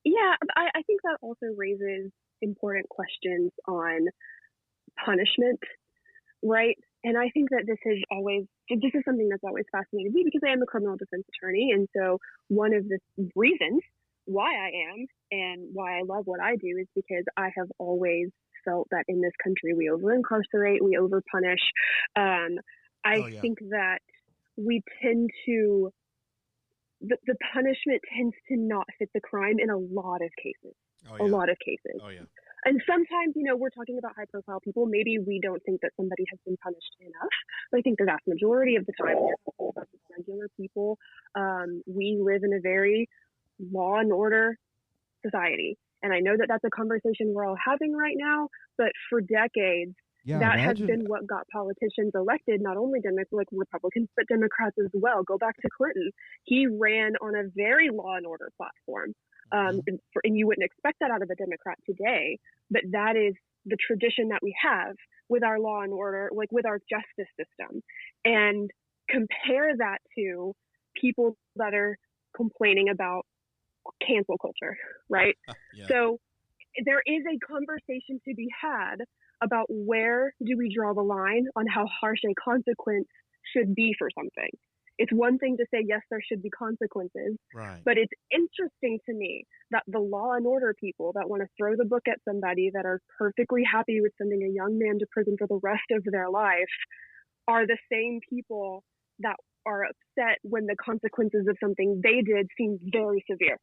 Yeah, I think that also raises important questions on punishment, right? And I think that this is something that's always fascinated me because I am a criminal defense attorney. And so one of the reasons why I am and why I love what I do is because I have always felt that in this country we over-incarcerate, we over-punish. I think that we tend to, the punishment tends to not fit the crime in a lot of cases. A lot of cases. Oh, yeah. And sometimes, we're talking about high-profile people. Maybe we don't think that somebody has been punished enough. But I think the vast majority of the time, we're talking about regular people. We live in a very law and order society. And I know that that's a conversation we're all having right now. But for decades, that has been what got politicians elected, not only Republicans, but Democrats as well. Go back to Clinton. He ran on a very law and order platform. And you wouldn't expect that out of a Democrat today, but that is the tradition that we have with our law and order, like with our justice system. And compare that to people that are complaining about cancel culture, right? So there is a conversation to be had about where do we draw the line on how harsh a consequence should be for something. It's one thing to say, yes, there should be consequences, right. But it's interesting to me that the law and order people that want to throw the book at somebody, that are perfectly happy with sending a young man to prison for the rest of their life, are the same people that are upset when the consequences of something they did seem very severe,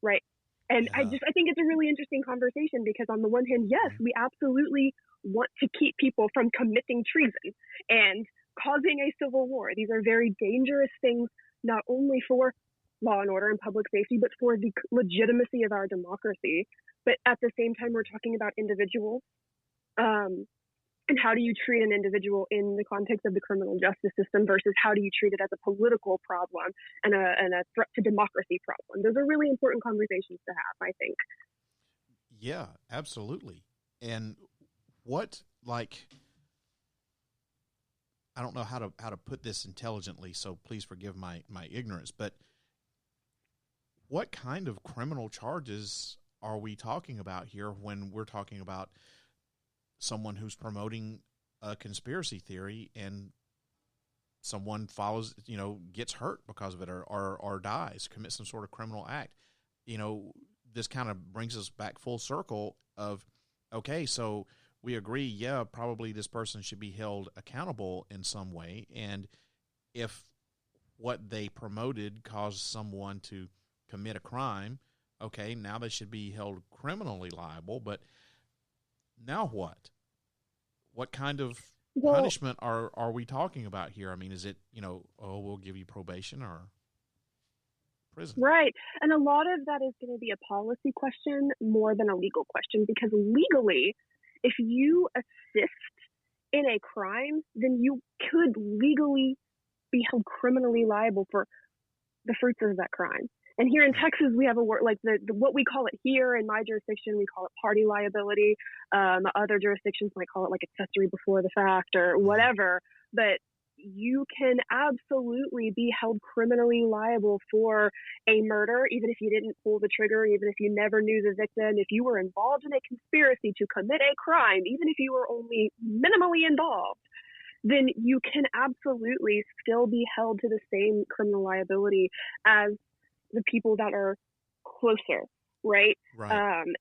right? And I think it's a really interesting conversation because on the one hand, yes, we absolutely want to keep people from committing treason and causing a civil war. These are very dangerous things, not only for law and order and public safety, but for the legitimacy of our democracy. But at the same time, we're talking about individuals. And how do you treat an individual in the context of the criminal justice system versus how do you treat it as a political problem and a threat to democracy problem? Those are really important conversations to have, I think. Yeah, absolutely. And I don't know how to put this intelligently, so please forgive my ignorance, but what kind of criminal charges are we talking about here when we're talking about someone who's promoting a conspiracy theory and someone gets hurt because of it or dies, commits some sort of criminal act? This kind of brings us back full circle of, okay, so we agree, probably this person should be held accountable in some way. And if what they promoted caused someone to commit a crime, okay, now they should be held criminally liable. But now what? What kind of punishment are we talking about here? I mean, is it, we'll give you probation or prison? Right. And a lot of that is going to be a policy question more than a legal question, because legally, if you assist in a crime, then you could legally be held criminally liable for the fruits of that crime. And here in Texas, we have a word like what we call it here in my jurisdiction, we call it party liability. Other jurisdictions might call it like accessory before the fact or whatever. But you can absolutely be held criminally liable for a murder, even if you didn't pull the trigger, even if you never knew the victim, if you were involved in a conspiracy to commit a crime, even if you were only minimally involved, then you can absolutely still be held to the same criminal liability as the people that are closer, right?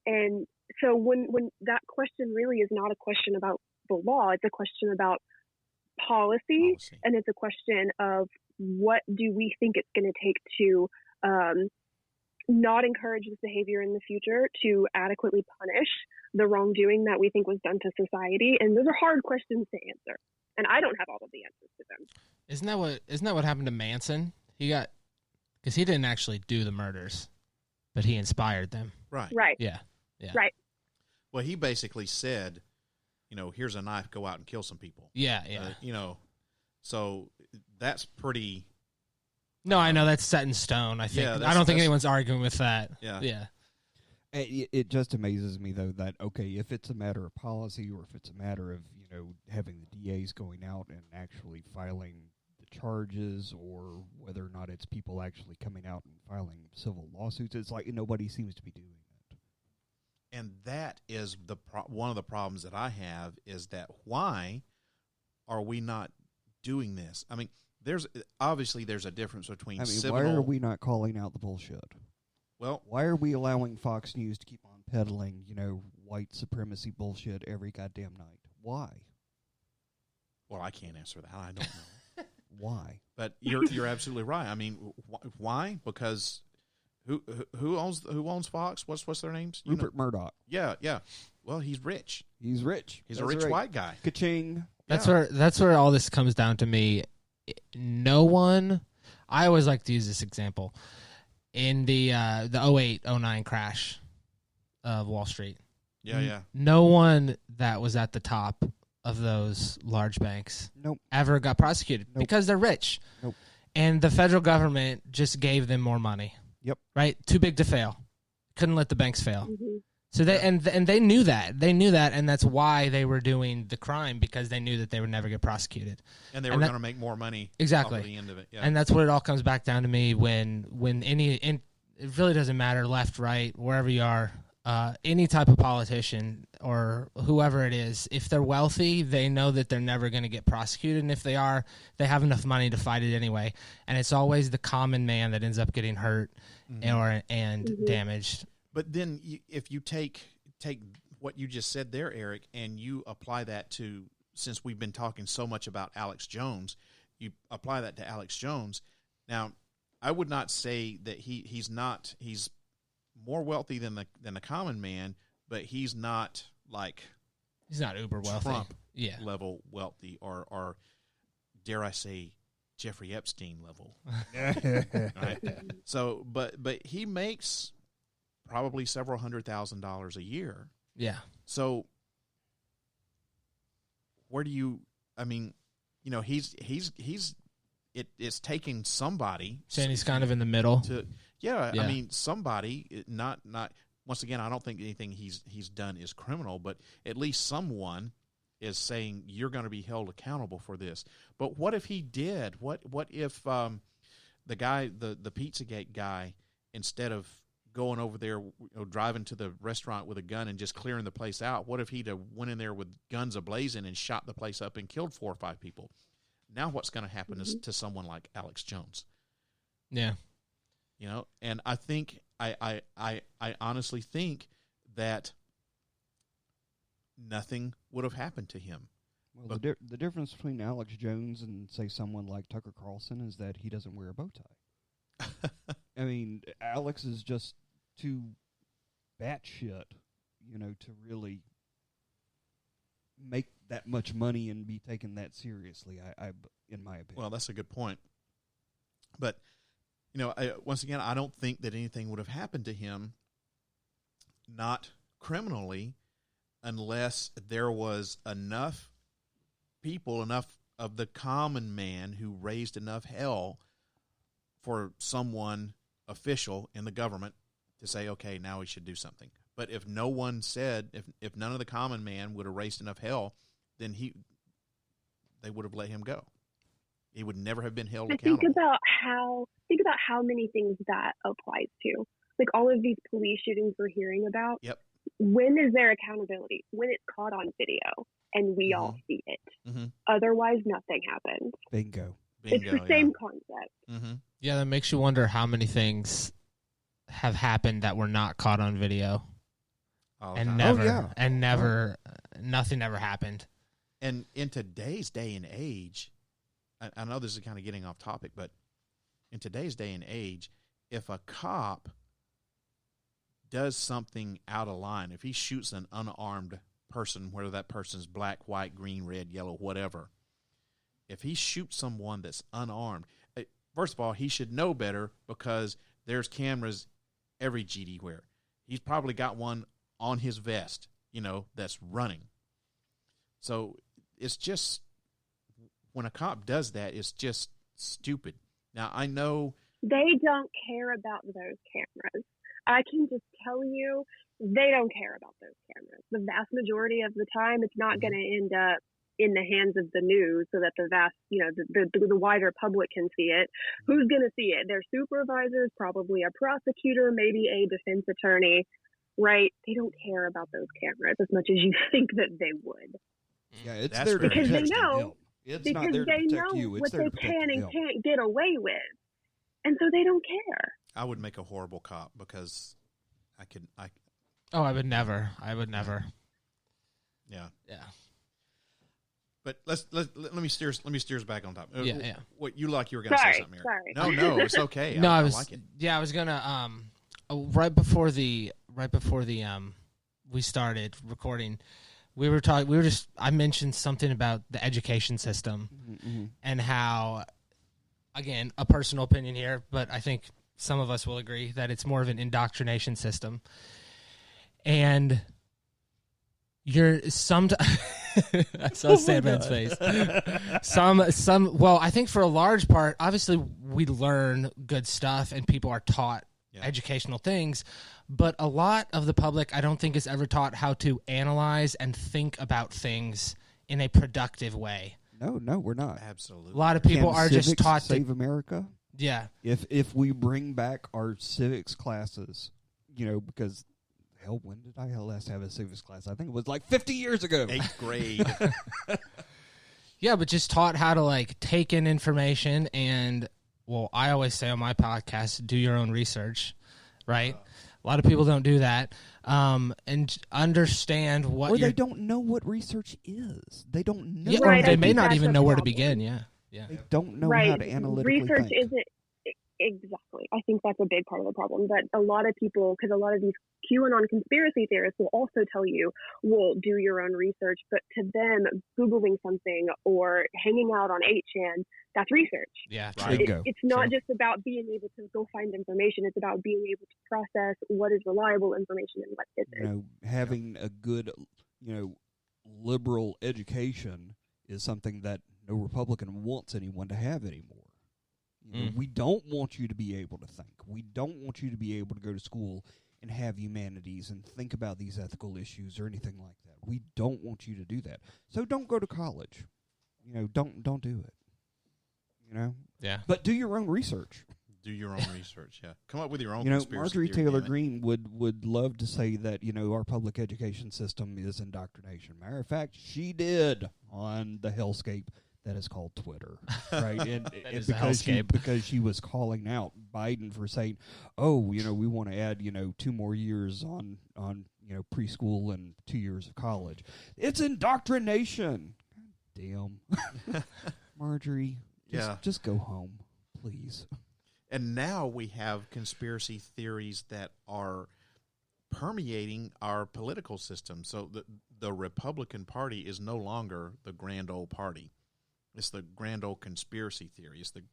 And so when that question really is not a question about the law, it's a question about policy. And it's a question of what do we think it's going to take to not encourage this behavior in the future, to adequately punish the wrongdoing that we think was done to society. And those are hard questions to answer, and I don't have all of the answers to them. Isn't that what happened to Manson? Because he didn't actually do the murders, but he inspired them. Right. Yeah. Right. Well, he basically said, here's a knife, go out and kill some people. Yeah. So that's pretty. No, I know that's set in stone. I think. I don't think anyone's arguing with that. Yeah. It just amazes me though that if it's a matter of policy or if it's a matter of having the DAs going out and actually filing the charges or whether or not it's people actually coming out and filing civil lawsuits. It's like nobody seems to be doing it. And that is one of the problems that I have is that why are we not doing this? I mean, there's a difference between civil. Why are we not calling out the bullshit? Well, why are we allowing Fox News to keep on peddling, white supremacy bullshit every goddamn night? Why? Well, I can't answer that. I don't know. Why? But you're absolutely right. I mean, why? Because who owns Fox? What's their names? Rupert Murdoch. Yeah. Well, he's rich. He's rich. He's a rich white guy. Ka-ching. That's where all this comes down to me. No one. I always like to use this example in the 08-09 crash of Wall Street. Yeah. No one that was at the top of those large banks ever got prosecuted because they're rich. And the federal government just gave them more money. Yep. Right? Too big to fail. Couldn't let the banks fail. Mm-hmm. So they knew that. They knew that, and that's why they were doing the crime, because they knew that they would never get prosecuted. And they were going to make more money exactly off of the end of it. Yeah. And that's what it all comes back down to me when it really doesn't matter, left, right, wherever you are, any type of politician or whoever it is, if they're wealthy, they know that they're never going to get prosecuted, and if they are, they have enough money to fight it anyway. And it's always the common man that ends up getting hurt and damaged. But then if you take what you just said there, Eric, and you apply that to, since we've been talking so much about Alex Jones, you apply that to Alex Jones. Now, I would not say that he's more wealthy than the common man, but he's not like he's not uber wealthy, Trump level wealthy, or dare I say Jeffrey Epstein level. Right? So, but he makes probably several $100,000 a year. Yeah. So where do you? I mean, it's taking somebody. Saying he's kind of in the middle. Yeah. I mean, somebody, not once again, I don't think anything he's done is criminal, but at least someone is saying you're going to be held accountable for this. But what if he did? What if the guy, the Pizzagate guy, instead of going over there, driving to the restaurant with a gun and just clearing the place out, what if he'd have went in there with guns ablazing and shot the place up and killed 4 or 5 people? Now what's going to happen to someone like Alex Jones? Yeah. And I think I honestly think that nothing would have happened to him. Well, the difference between Alex Jones and, say, someone like Tucker Carlson is that he doesn't wear a bow tie. I mean, Alex is just too batshit, to really make that much money and be taken that seriously, I in my opinion. Well, that's a good point. But, once again, I don't think that anything would have happened to him, not criminally, unless there was enough people, enough of the common man who raised enough hell for someone official in the government to say, okay, now we should do something. But if no one said, if none of the common man would have raised enough hell, then they would have let him go. He would never have been held accountable. Think about how many things that applies to. Like all of these police shootings we're hearing about. Yep. When is there accountability? When it's caught on video and we all see it. Mm-hmm. Otherwise, nothing happens. Bingo. It's the same concept. Mm-hmm. Yeah, that makes you wonder how many things have happened that were not caught on video. And never, nothing ever happened. And in today's day and age, I know this is kind of getting off topic, but in today's day and age, if a cop does something out of line, if he shoots an unarmed person, whether that person's black, white, green, red, yellow, whatever, if he shoots someone that's unarmed, first of all, he should know better because there's cameras every GD where. He's probably got one on his vest, that's running. So it's just, when a cop does that, it's just stupid. Now, I know they don't care about those cameras. I can just tell you, they don't care about those cameras. The vast majority of the time, it's not going to end up in the hands of the news so that the vast, the wider public can see it. Who's going to see it? Their supervisors, probably a prosecutor, maybe a defense attorney, right? They don't care about those cameras as much as you think that they would. Yeah, it's That's there to because they protect know him. It's because not there to they protect know you. It's what there they to protect can and him. can't get away with, and so they don't care. I would make a horrible cop because I I would never. yeah. Yeah. But let me steer us back on top. Yeah. What you like? You were going to say something here. Sorry. No, it's okay. No, I was. like it. Yeah, I was gonna. Right before the we started recording, we were talking. I mentioned something about the education system and how, again, a personal opinion here, but I think some of us will agree that it's more of an indoctrination system. And I saw Sandman's face. Well, I think for a large part, obviously we learn good stuff and people are taught educational things, but a lot of the public, I don't think, is ever taught how to analyze and think about things in a productive way. No, we're not. Absolutely. A lot of people are just civics taught save to. America. Yeah. If we bring back our civics classes, because hell, when did I last have a civics class? I think it was like 50 years ago. 8th grade. Yeah, but just taught how to take in information and, well, I always say on my podcast, do your own research, right? A lot of people don't do that, and understand what. Or they don't know what research is. They don't know. Yeah, Right, or they I may think not that's even a know where to problem. begin. Yeah. They don't know Right. how to analytically Research think. isn't exactly. I think that's a big part of the problem. But a lot of people, because a lot of these QAnon conspiracy theorists will also tell you, well, do your own research. But to them, Googling something or hanging out on 8chan, that's research. Yeah. Right. Bingo. It's not just about being able to go find information. It's about being able to process what is reliable information and what isn't. Having a good, liberal education is something that no Republican wants anyone to have anymore. We don't want you to be able to think. We don't want you to be able to go to school and have humanities and think about these ethical issues or anything like that. We don't want you to do that. So don't go to college. Don't do it. Yeah. But do your own research. Do your own research. Yeah. Come up with your own. Marjorie theory, Taylor damn it. Greene would love to say that our public education system is indoctrination. Matter of fact, she did on the hellscape that is called Twitter, right? And is a because she was calling out Biden for saying, "Oh, we want to add 2 more years on preschool and 2 years of college. It's indoctrination." God damn, Marjorie, just go home, please. And now we have conspiracy theories that are permeating our political system. So the Republican Party is no longer the grand old party. It's the grand old conspiracy theory. It's the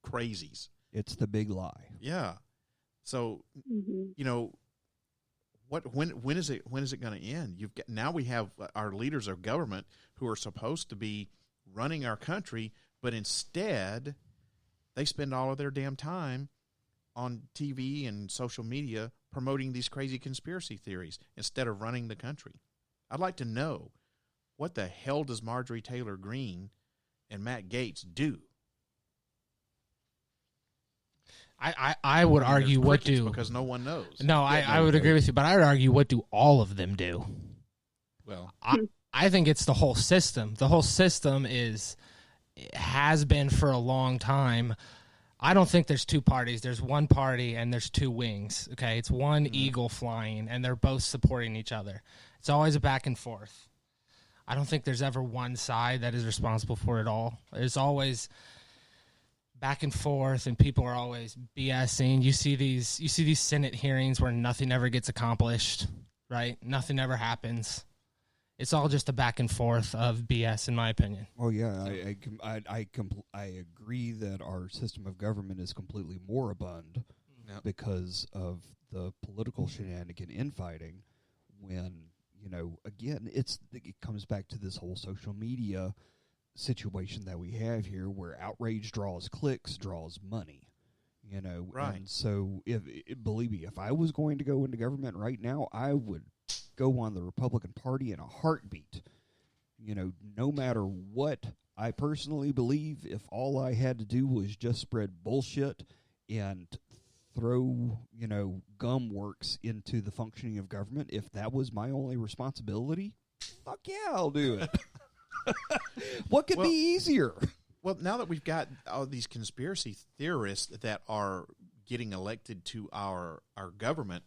crazies. It's the big lie. Yeah. So, when is it going to end? Now we have our leaders of government who are supposed to be running our country, but instead they spend all of their damn time on TV and social media promoting these crazy conspiracy theories instead of running the country. I'd like to know, what the hell does Marjorie Taylor Greene and Matt Gaetz do? I would argue there's what crickets do because no one knows. No, I would agree with you, but I would argue what do all of them do? Well, I think it's the whole system. The whole system has been for a long time. I don't think there's two parties. There's one party and there's two wings. Okay, it's one eagle flying, and they're both supporting each other. It's always a back and forth. I don't think there's ever one side that is responsible for it all. There's always back and forth, and people are always BSing. You see these Senate hearings where nothing ever gets accomplished, right? Nothing ever happens. It's all just a back and forth of BS, in my opinion. Oh yeah, I agree that our system of government is completely moribund because of the political shenanigan infighting. When again, it comes back to this whole social media situation that we have here, where outrage draws clicks, draws money. Right. And so, believe me, if I was going to go into government right now, I would go on the Republican Party in a heartbeat, because I know that they will. And so, if believe me, if I was going to go into government right now, I would go on the Republican Party in a heartbeat, because I know that they will. And so, if believe me, if I was going to go into government right now, I would go on the Republican Party in a heartbeat, because I know that they will. no matter what I personally believe, if all I had to do was just spread bullshit and throw, gum works into the functioning of government, if that was my only responsibility, fuck yeah, I'll do it. What could be easier? Well, now that we've got all these conspiracy theorists that are getting elected to our government,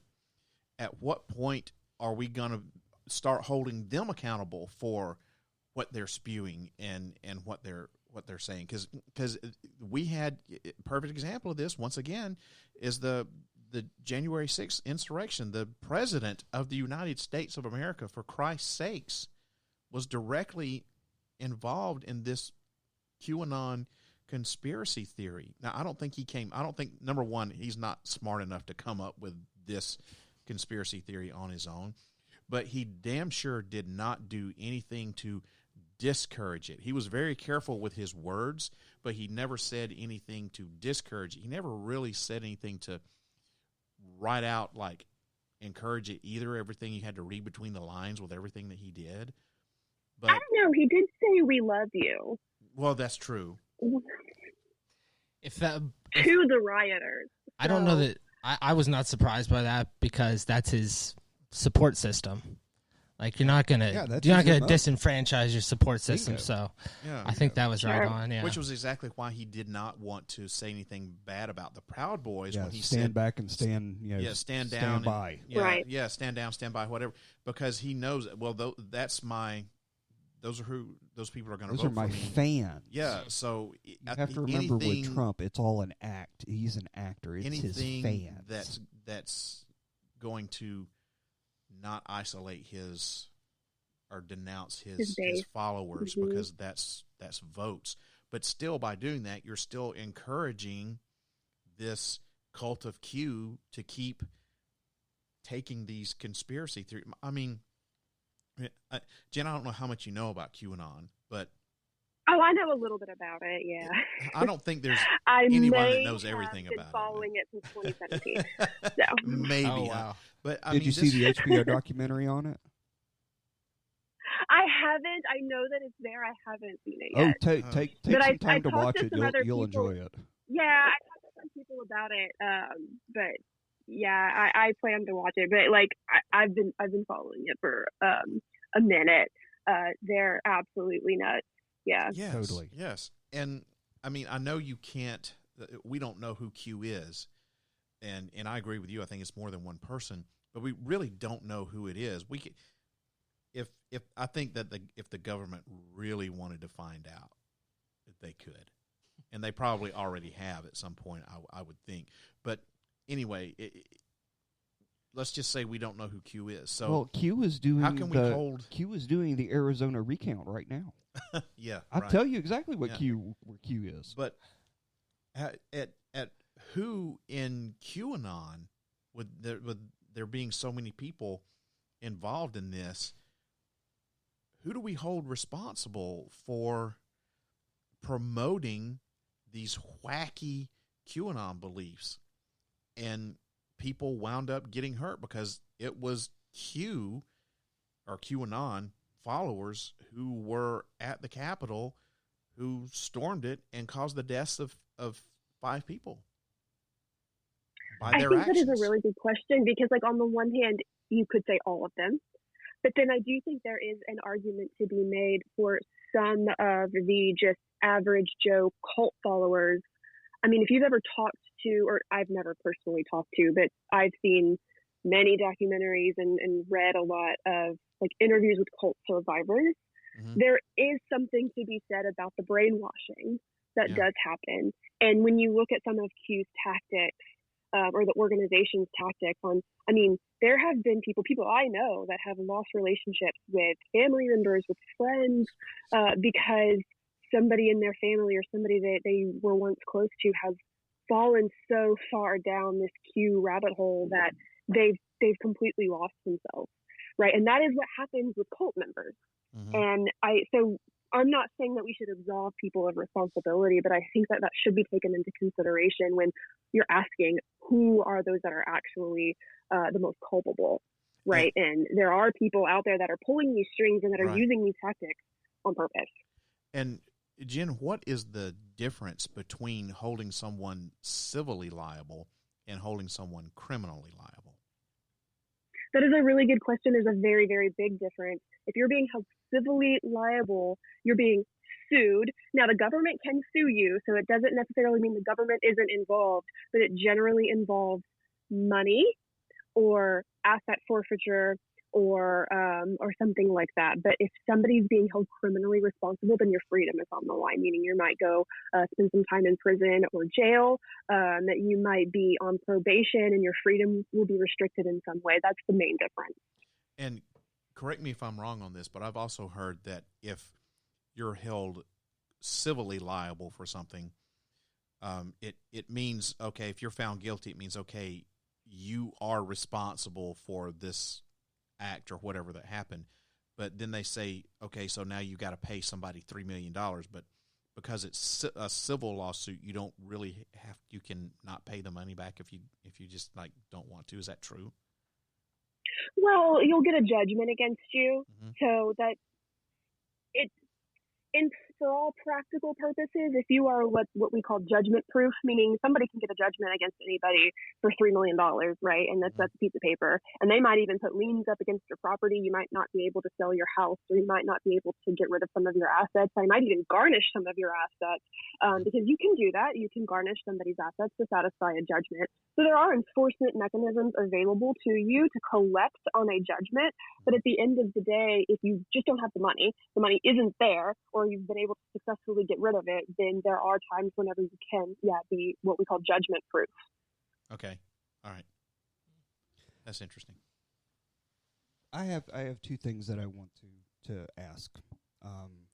at what point are we going to start holding them accountable for what they're spewing and what they're saying? Because we had a perfect example of this once again is the January 6th insurrection. The president of the United States of America, for Christ's sakes, was directly involved in this QAnon conspiracy theory. Now, I don't think number one, he's not smart enough to come up with this conspiracy theory on his own, but he damn sure did not do anything to discourage it. He was very careful with his words, but he never said anything to discourage it. He never really said anything to write out, like, encourage it either. Everything you had to read between the lines with everything that he did. But I don't know. He did say, "We love you." Well, that's true. To the rioters. I don't know that I was not surprised by that because that's his support system. Like, you're not gonna disenfranchise your support system. Bingo. So Yeah, I think that was right on. Yeah, which was exactly why he did not want to say anything bad about the Proud Boys when he stand said back and stand stand down, stand by. Stand down, stand by, whatever. Because he knows, well, those people are going to vote Those are my for me. fans. Yeah, so you have to remember with Trump, it's all an act. He's an actor. It's his fans. That's going to not isolate or denounce his followers, because that's votes. But still, by doing that, you're still encouraging this cult of Q to keep taking these conspiracy theories. I mean, Jen, I don't know how much you know about QAnon, but I know a little bit about it. Yeah, I don't think there's anyone that knows everything about it. Following it since 2017. So maybe. Oh, wow. But did you see the HBO documentary on it? I haven't. I know that it's there. I haven't seen it yet. Take some time to watch it. You'll enjoy it. Yeah, I talked to some people about it, but yeah, I plan to watch it. But like, I've been following it for a minute. They're absolutely nuts. Yeah, yes, totally. Yes, and I mean, I know you can't. We don't know who Q is, and I agree with you. I think it's more than one person, but we really don't know who it is. We could, if I think that if the government really wanted to find out, they could, and they probably already have at some point. I would think, but anyway, let's just say we don't know who Q is. So, Q is doing. How can we hold? Q is doing the Arizona recount right now. Yeah, I'll tell you exactly what Q is. But at who in QAnon with there being so many people involved in this, who do we hold responsible for promoting these wacky QAnon beliefs? And people wound up getting hurt because it was Q or QAnon followers who were at the Capitol who stormed it and caused the deaths of 5 people by their actions. I think that is a really good question because, like, on the one hand, you could say all of them, but then I do think there is an argument to be made for some of the just average Joe cult followers. I mean, if you've ever talked to, or I've never personally talked to, but I've seen many documentaries and read a lot of like interviews with cult survivors, there is something to be said about the brainwashing that does happen. And when you look at some of Q's tactics, or the organization's tactics I mean, there have been people I know that have lost relationships with family members, with friends, because somebody in their family or somebody that they were once close to has fallen so far down this Q rabbit hole that they've completely lost themselves, right? And that is what happens with cult members. And so I'm not saying that we should absolve people of responsibility, but I think that should be taken into consideration when you're asking who are those that are actually the most culpable, right? And there are people out there that are pulling these strings and that are using these tactics on purpose. And Jen, what is the difference between holding someone civilly liable and holding someone criminally liable? That is a really good question. There's a very, very big difference. If you're being held civilly liable, you're being sued. Now, the government can sue you, so it doesn't necessarily mean the government isn't involved, but it generally involves money or asset forfeiture or something like that. But if somebody's being held criminally responsible, then your freedom is on the line, meaning you might go spend some time in prison or jail, that you might be on probation, and your freedom will be restricted in some way. That's the main difference. And correct me if I'm wrong on this, but I've also heard that if you're held civilly liable for something, it means, okay, if you're found guilty, it means, okay, you are responsible for this act or whatever that happened. But then they say, okay, so now you got to pay somebody $3 million, but because it's a civil lawsuit, you don't really you can not pay the money back if you just like don't want to. Is that true? Well, you'll get a judgment against you, so that for all practical purposes, if you are what we call judgment proof, meaning somebody can get a judgment against anybody for $3 million, right? And that's a piece of paper. And they might even put liens up against your property. You might not be able to sell your house, or you might not be able to get rid of some of your assets. They might even garnish some of your assets, because you can do that. You can garnish somebody's assets to satisfy a judgment. So there are enforcement mechanisms available to you to collect on a judgment. But at the end of the day, if you just don't have the money isn't there, or you've been able to successfully get rid of it, then there are times whenever you can, be what we call judgment proof. Okay. All right. That's interesting. I have two things that I want to ask.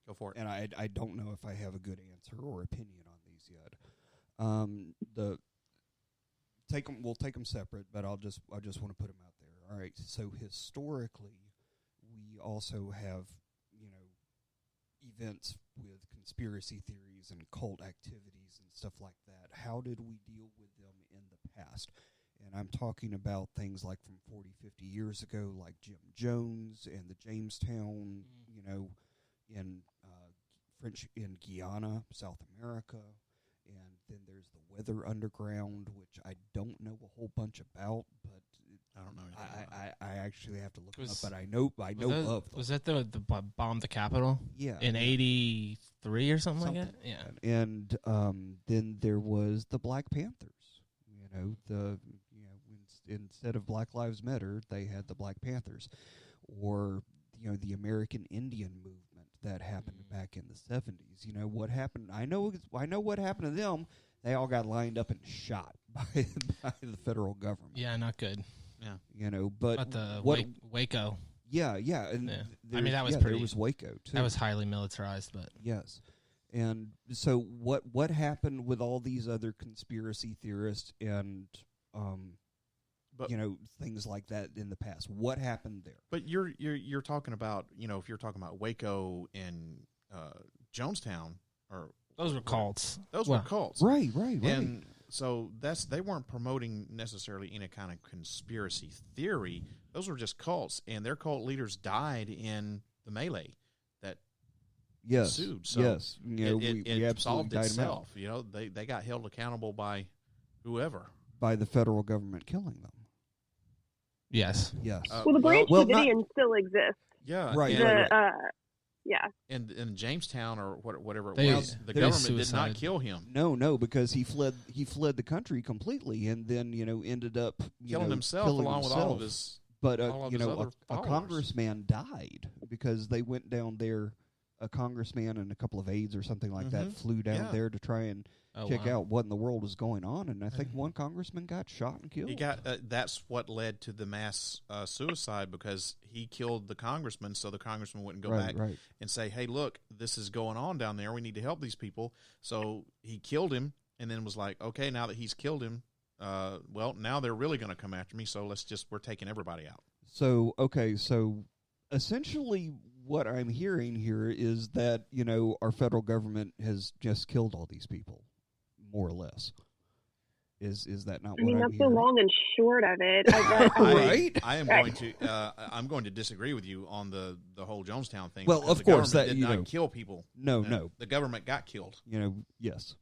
Go for it. And I don't know if I have a good answer or opinion on these yet. We'll take them separate, but I just want to put them out there. All right. So historically, we also have events with conspiracy theories and cult activities and stuff like that. How did we deal with them in the past? And I'm talking about things like from 40, 50 years ago, like Jim Jones and the Jamestown, in Guyana, South America. And then there's the Weather Underground, which I don't know a whole bunch about, but I don't know. I actually have to look it up, but I know of them. Was that the bomb the Capitol? Yeah. In 83 or something like that? Yeah. And then there was the Black Panthers. Instead of Black Lives Matter, they had the Black Panthers. Or, the American Indian movement that happened back in the 70s. What happened? I know what happened to them. They all got lined up and shot by the federal government. Yeah, not good. Yeah. But the Waco. Yeah, and that was there was Waco too. That was highly militarized, but yes. And so what happened with all these other conspiracy theorists and things like that in the past? What happened there? But you're talking about, if you're talking about Waco and Jonestown, or those were cults. Those were cults. Right. And so they weren't promoting necessarily any kind of conspiracy theory. Those were just cults, and their cult leaders died in the melee that ensued. So yes, it absolutely solved died itself. They got held accountable by whoever. By the federal government killing them. Yes. Well, the Branch Davidians still exist. Yeah. Right. Yeah. And in Jamestown or whatever it They- was, the they government did suicide. not kill him. No, because he fled the country completely, and then ended up Killing himself killing along with all of his. But all of his other a followers. congressman died because they went down there. A congressman and a couple of aides or something like that flew down there to try and check out what in the world was going on, and I think one congressman got shot and killed. He got that's what led to the mass suicide, because he killed the congressman, so the congressman wouldn't go back and say, "Hey, look, this is going on down there. We need to help these people." So he killed him, and then was like, "Okay, now that he's killed him, now they're really going to come after me. So we're taking everybody out." So essentially, what I'm hearing here is that our federal government has just killed all these people, more or less. Is that not I mean, what I'm that's the hearing? long and short of it. Right? I am going to I'm going to disagree with you on the whole Jonestown thing. Well, because of the course, government that, did you not know, kill people. No. The government got killed. Yes.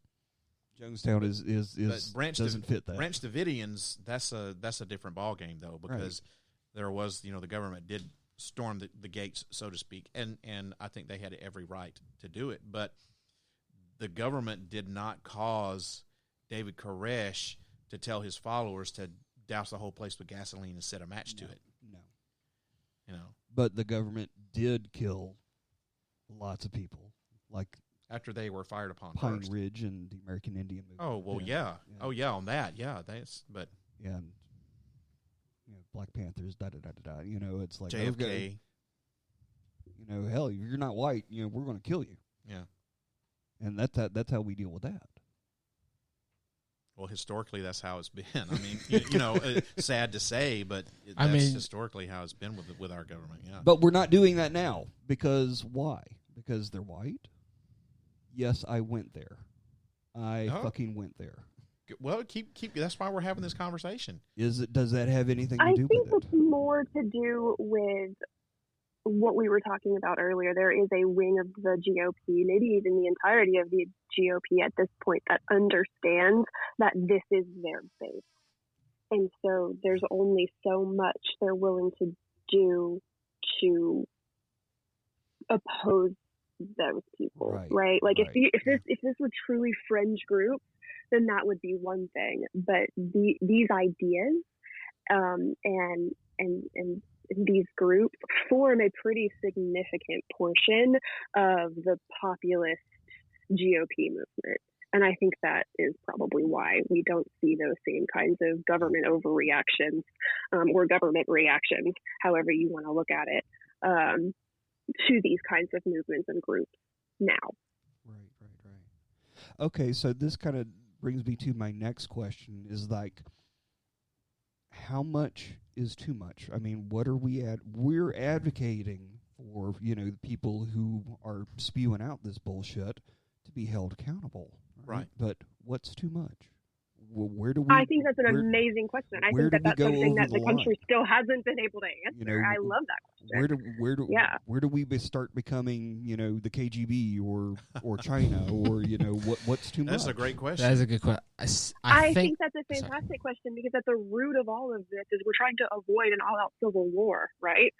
Jonestown is But doesn't fit that. Branch Davidians, that's a different ballgame though, because there was, the government did storm the gates, so to speak, and I think they had every right to do it, but the government did not cause David Koresh to tell his followers to douse the whole place with gasoline and set a match to it. No. But the government did kill lots of people, like after they were fired upon Pine first. Ridge and the American Indian movement. Oh well, yeah. Oh yeah, on that, yeah. But and Black Panthers, da da da da da. It's like JFK. Okay, hell, if you're not white, we're going to kill you. Yeah. And that's how we deal with that. Well, historically, that's how it's been. I mean, sad to say, but that's historically how it's been with our government. Yeah. But we're not doing that now because why? Because they're white. Yes, I went there. I fucking went there. Well, keep. That's why we're having this conversation. Does that have anything to I do think with it? it's more to do with what we were talking about earlier. There is a wing of the GOP, maybe even the entirety of the GOP at this point, that understands that this is their base. And so there's only so much they're willing to do to oppose those people, right? Like if this were truly fringe groups, then that would be one thing. But these ideas and these groups form a pretty significant portion of the populist GOP movement. And I think that is probably why we don't see those same kinds of government overreactions or government reactions, however you want to look at it, to these kinds of movements and groups now. Right. Okay, so this kind of brings me to my next question is like, how much is too much? I mean, what are we at? We're advocating for, the people who are spewing out this bullshit to be held accountable. Right. But what's too much? Where do we? I think that's an amazing question. I think that's something that the country still hasn't been able to answer. I love that question. Where do we start becoming, the KGB or China or what's too much? That's a great question. That is a good question. I think that's a fantastic question, because at the root of all of this is we're trying to avoid an all-out civil war, right?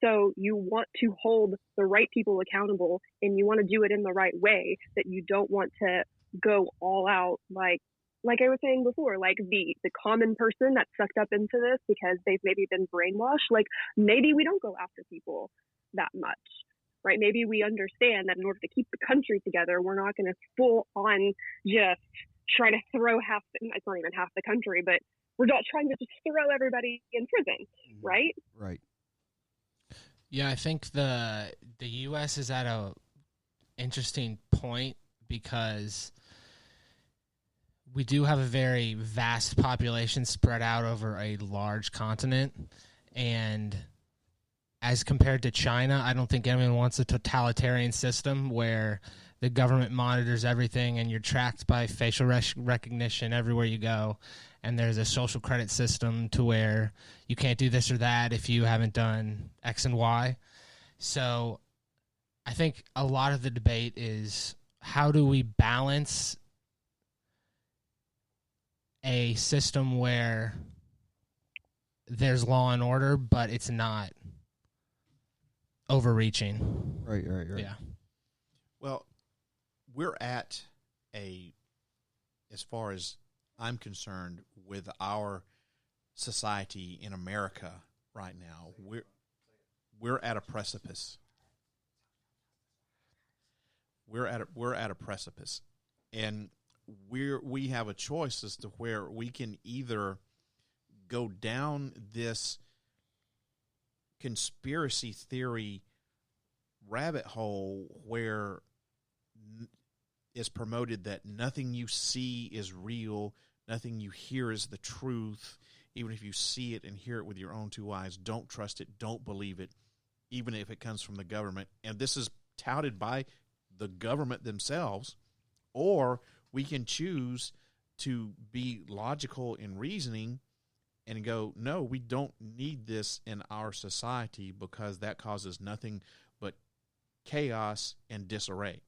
So you want to hold the right people accountable, and you want to do it in the right way, that you don't want to go all out like I was saying before, like the common person that's sucked up into this because they've maybe been brainwashed. Like, maybe we don't go after people that much, right? Maybe we understand that in order to keep the country together, we're not going to full on just try to throw it's not even half the country, but we're not trying to just throw everybody in prison, right? Right. Yeah, I think the U.S. is at a interesting point because we do have a very vast population spread out over a large continent, and as compared to China, I don't think anyone wants a totalitarian system where the government monitors everything and you're tracked by facial recognition everywhere you go, and there's a social credit system to where you can't do this or that if you haven't done X and Y. So I think a lot of the debate is, how do we balance a system where there's law and order, but it's not overreaching? Right. Yeah. Well, we're at as far as I'm concerned, with our society in America right now, we're at a precipice. We're at a precipice, and we have a choice as to where we can either go down this conspiracy theory rabbit hole where it's promoted that nothing you see is real, nothing you hear is the truth. Even if you see it and hear it with your own two eyes, don't trust it, don't believe it, even if it comes from the government. And this is touted by the government themselves. Or we can choose to be logical in reasoning and go, no, we don't need this in our society because that causes nothing but chaos and disarray.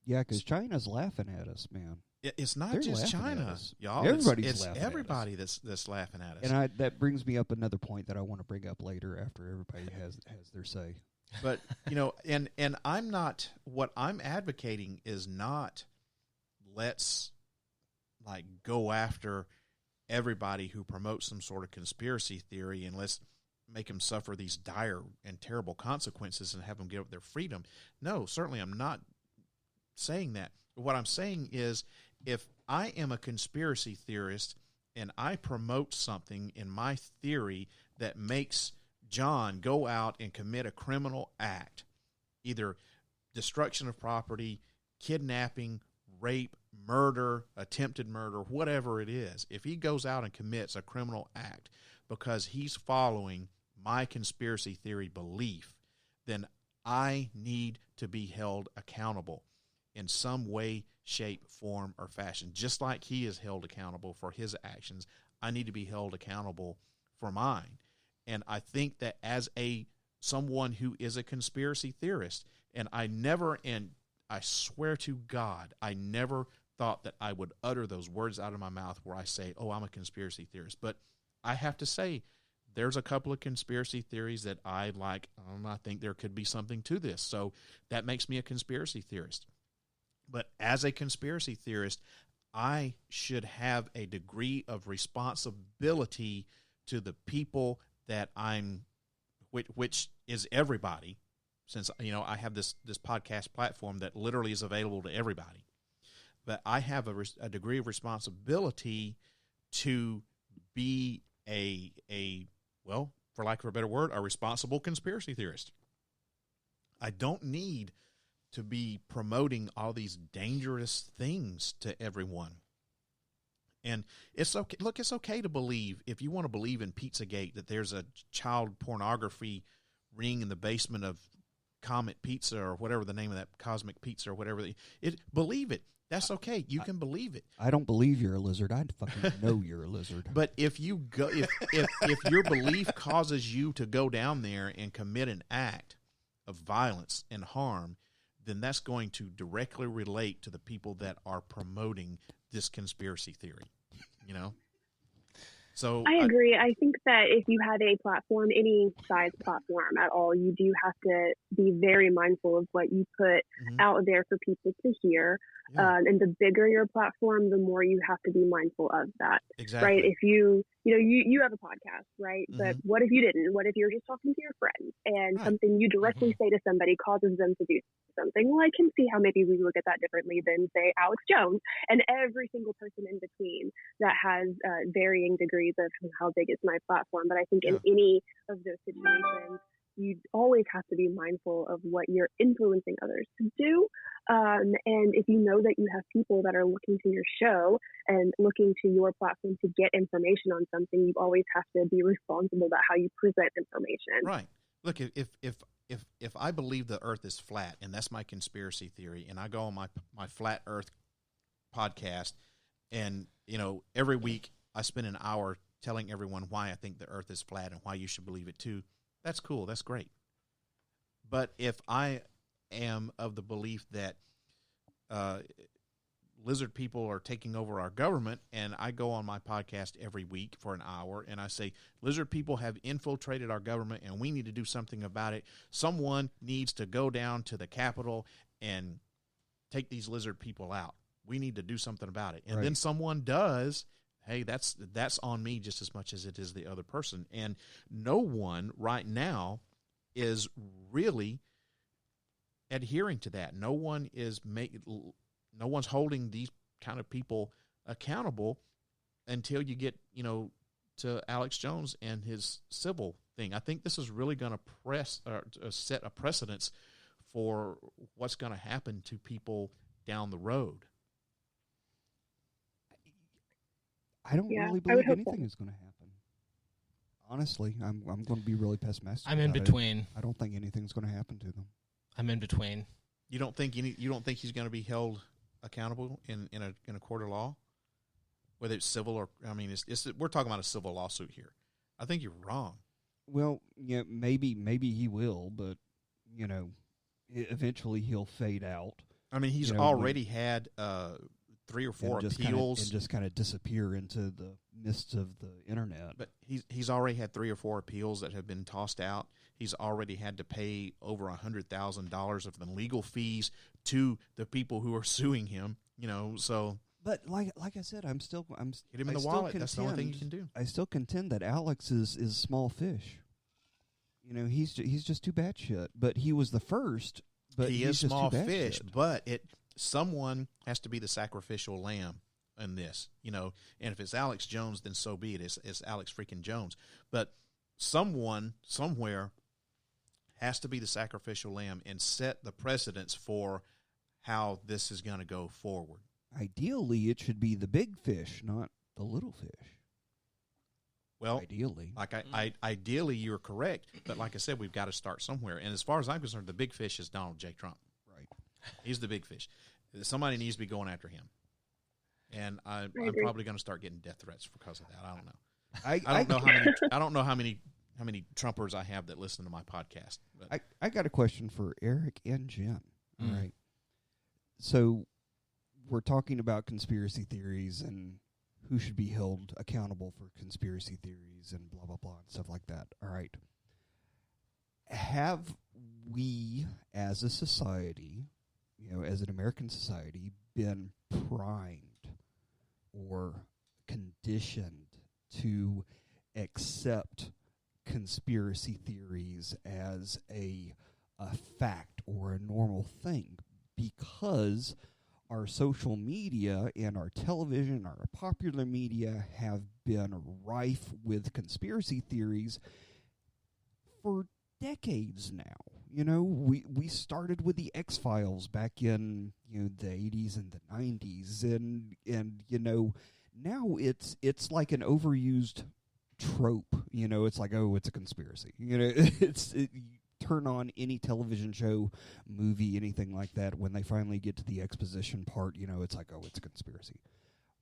Yeah, because China's laughing at us, man. It's not They're just laughing at China, us. y'all. Everybody's it's laughing at everybody us. that's laughing at us. And that brings me up another point that I want to bring up later after everybody has their say. But, you know, and I'm not, what I'm advocating is not let's, like, go after everybody who promotes some sort of conspiracy theory and let's make them suffer these dire and terrible consequences and have them give up their freedom. No, certainly I'm not saying that. What I'm saying is, if I am a conspiracy theorist and I promote something in my theory that makes John go out and commit a criminal act, either destruction of property, kidnapping, rape, murder, attempted murder, whatever it is, if he goes out and commits a criminal act because he's following my conspiracy theory belief, then I need to be held accountable in some way, shape, form, or fashion. Just like he is held accountable for his actions, I need to be held accountable for mine. And I think that as someone who is a conspiracy theorist, and I swear to God, I never thought that I would utter those words out of my mouth where I say, oh, I'm a conspiracy theorist. But I have to say, there's a couple of conspiracy theories that I like. I think there could be something to this. So that makes me a conspiracy theorist. But as a conspiracy theorist, I should have a degree of responsibility to the people that which is everybody, since, you know, I have this podcast platform that literally is available to everybody. But I have a degree of responsibility to be well, for lack of a better word, a responsible conspiracy theorist. I don't need to be promoting all these dangerous things to everyone. And it's okay. Look, it's okay to believe, if you want to believe in Pizzagate, that there's a child pornography ring in the basement of Comet Pizza or whatever the name of that, Cosmic Pizza or whatever. Believe it. That's okay. You can believe it. I don't believe you're a lizard. I fucking know you're a lizard. But if you go, if your belief causes you to go down there and commit an act of violence and harm, then that's going to directly relate to the people that are promoting this conspiracy theory, you know? So I agree. I think that if you have a platform, any size platform at all, you do have to be very mindful of what you put out there for people to hear. Yeah. And the bigger your platform, the more you have to be mindful of that. Exactly. Right? If you have a podcast, right? But what if you didn't? What if you're just talking to your friends and something you directly say to somebody causes them to do something? Well, I can see how maybe we look at that differently than, say, Alex Jones and every single person in between that has varying degrees of how big is my platform. But I think in any of those situations, you always have to be mindful of what you're influencing others to do. And if you know that you have people that are looking to your show and looking to your platform to get information on something, you always have to be responsible about how you present information. Right. Look, if I believe the earth is flat, and that's my conspiracy theory, and I go on my Flat Earth podcast, and, you know, every week I spend an hour telling everyone why I think the earth is flat and why you should believe it too, that's cool. That's great. But if I am of the belief that lizard people are taking over our government, and I go on my podcast every week for an hour and I say, lizard people have infiltrated our government and we need to do something about it. Someone needs to go down to the Capitol and take these lizard people out. We need to do something about it. And then someone does. Hey, that's on me just as much as it is the other person. And no one right now is really adhering to that. No one is no one's holding these kind of people accountable until you get, you know, to Alex Jones and his civil thing. I think this is really going to set a precedence for what's going to happen to people down the road. I don't really believe anything is going to happen. Honestly, I'm going to be really pessimistic. I'm in between. I don't think anything's going to happen to them. I'm in between. You don't think he's going to be held accountable in a court of law? whether it's civil or, I mean, we're talking about a civil lawsuit here. I think you're wrong. Well, yeah, maybe he will, but eventually he'll fade out. I mean, he's already had 3 or 4 appeals and just kind of disappear into the mists of the internet. But he's already had 3 or 4 appeals that have been tossed out. He's already had to pay over $100,000 of the legal fees to the people who are suing him. So. But like I said, I'm hit him in the wallet. That's the only thing you can do. I still contend that Alex is small fish. He's just too bad shit. But he was the first. But he is small fish. Shit. But someone has to be the sacrificial lamb in this. And if it's Alex Jones, then so be it. It's Alex freaking Jones. But someone somewhere has to be the sacrificial lamb and set the precedence for how this is going to go forward. Ideally, it should be the big fish, not the little fish. Well, ideally, ideally, you're correct. But like I said, we've got to start somewhere. And as far as I'm concerned, the big fish is Donald J. Trump. Right. He's the big fish. Somebody needs to be going after him. And I'm probably going to start getting death threats because of that. I don't know. I don't know how many Trumpers I have that listen to my podcast. But I got a question for Eric and Jen. Mm. All right. So we're talking about conspiracy theories and who should be held accountable for conspiracy theories and blah, blah, blah, and stuff like that. All right. Have we, as a society, as an American society, been primed or conditioned to accept conspiracy theories as a fact or a normal thing? Because our social media and our television, our popular media have been rife with conspiracy theories for decades now. We started with the X-Files back in the 80s and the 90s, and now it's like an overused trope. It's like, oh, it's a conspiracy. Turn on any television show, movie, anything like that. When they finally get to the exposition part, it's like, oh, it's a conspiracy.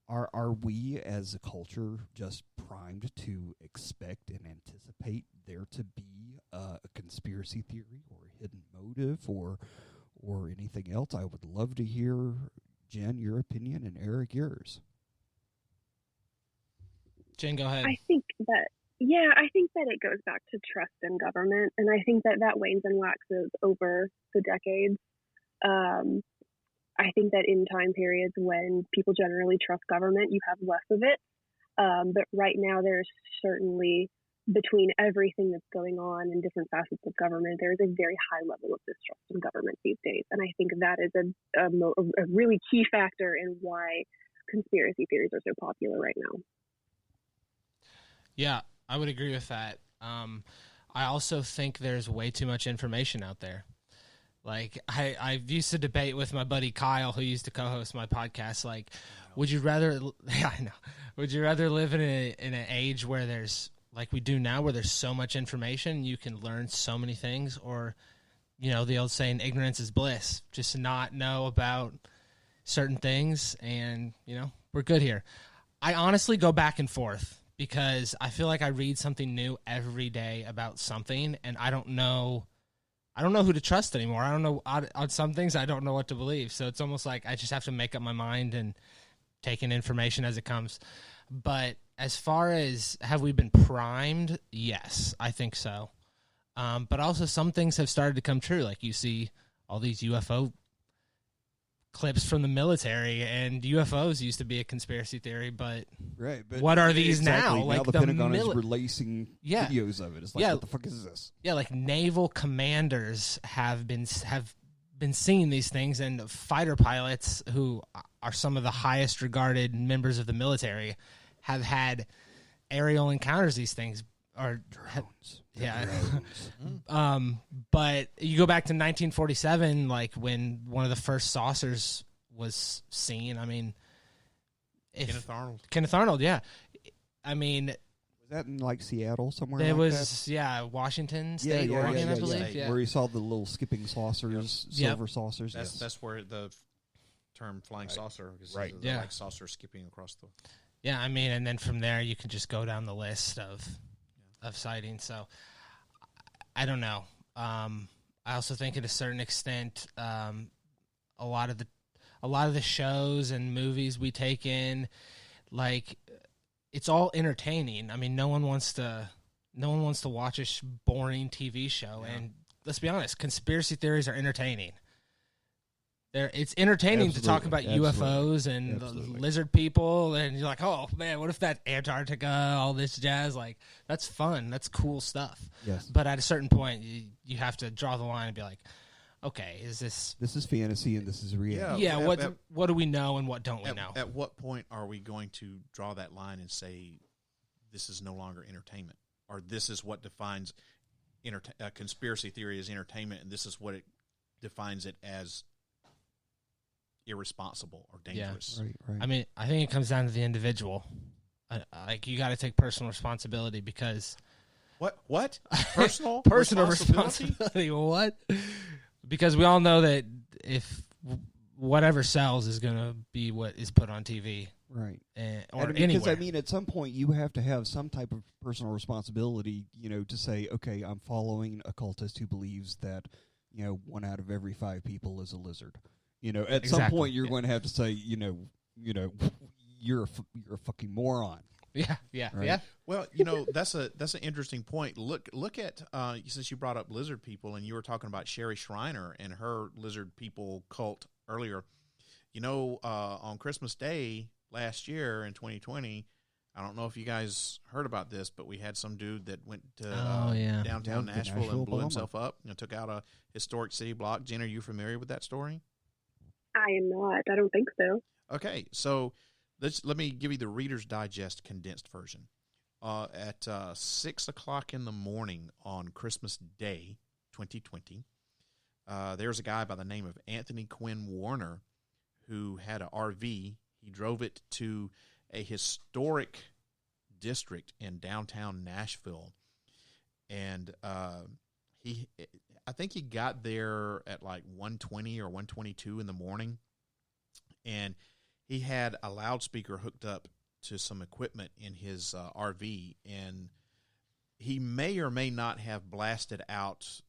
Are we as a culture just primed to expect and anticipate there to be a conspiracy theory or a hidden motive or anything else? I would love to hear, Jen, your opinion, and Eric, yours. Jen, go ahead. I think that it goes back to trust in government, and I think that wanes and waxes over the decades. I think that in time periods when people generally trust government, you have less of it. But right now, there's certainly, between everything that's going on in different facets of government, there is a very high level of distrust in government these days. And I think that is a really key factor in why conspiracy theories are so popular right now. Yeah, I would agree with that. I also think there's way too much information out there. Like, I used to debate with my buddy Kyle, who used to co-host my podcast. Like, would you rather? Yeah, I know. Would you rather live in an age where there's, like we do now, where there's so much information, you can learn so many things, or, the old saying, ignorance is bliss. Just not know about certain things, and we're good here. I honestly go back and forth, because I feel like I read something new every day about something, and I don't know who to trust anymore. I don't know, on some things I don't know what to believe. So it's almost like I just have to make up my mind and take in information as it comes. But as far as have we been primed? Yes, I think so. But also some things have started to come true. Like you see all these UFO clips from the military, and UFOs used to be a conspiracy theory, but what are these now? Now Like the Pentagon is releasing videos of it. It's like, what the fuck is this? Yeah, like naval commanders have been seeing these things, and fighter pilots who are some of the highest regarded members of the military have had aerial encounters. These things are drones. Yeah. But you go back to 1947, like when one of the first saucers was seen. I mean, Kenneth Arnold, yeah. I mean, was that in like Seattle somewhere? It like was, that? Washington State, Oregon, I believe. Yeah. Where you saw the little skipping saucers, silver saucers. That's where the term flying saucer is. Right. Like saucer skipping across the. Yeah, I mean, and then from there you can just go down the list of sightings. So I don't know. I also think, at a certain extent, a lot of the shows and movies we take in, like, it's all entertaining. I mean, no one wants to watch a boring TV show. Yeah. And let's be honest, conspiracy theories are entertaining. It's entertaining to talk about UFOs and the lizard people, and you're like, oh man, what if that Antarctica, all this jazz? Like, that's fun, that's cool stuff. Yes. But at a certain point, you have to draw the line and be like, okay, is this is fantasy and this is reality? Yeah. What do we know and what don't we know? At what point are we going to draw that line and say this is no longer entertainment, or this is what defines conspiracy theory as entertainment, and this is what it defines it as irresponsible or dangerous? Yeah. Right. I mean, I think it comes down to the individual. Like, you got to take personal responsibility, because what personal responsibility? What? Because we all know that if whatever sells is going to be what is put on TV, right? Or because, anywhere. I mean, at some point you have to have some type of personal responsibility, to say, okay, I'm following a cultist who believes that 1 out of every 5 people is a lizard. At some point you're going to have to say, you're a fucking moron. Yeah. Right? Yeah. Well, that's an interesting point. Look at since you brought up lizard people, and you were talking about Sherry Shriner and her lizard people cult earlier. On Christmas Day last year in 2020, I don't know if you guys heard about this, but we had some dude that went to downtown Nashville and blew himself up. Took out a historic city block. Jen, are you familiar with that story? I am not. I don't think so. Okay, so let me give you the Reader's Digest condensed version. At 6 o'clock in the morning on Christmas Day, 2020, there's a guy by the name of Anthony Quinn Warner who had an RV. He drove it to a historic district in downtown Nashville, and I think he got there at like 1:20 or 1:22 in the morning, and he had a loudspeaker hooked up to some equipment in his RV, and he may or may not have blasted out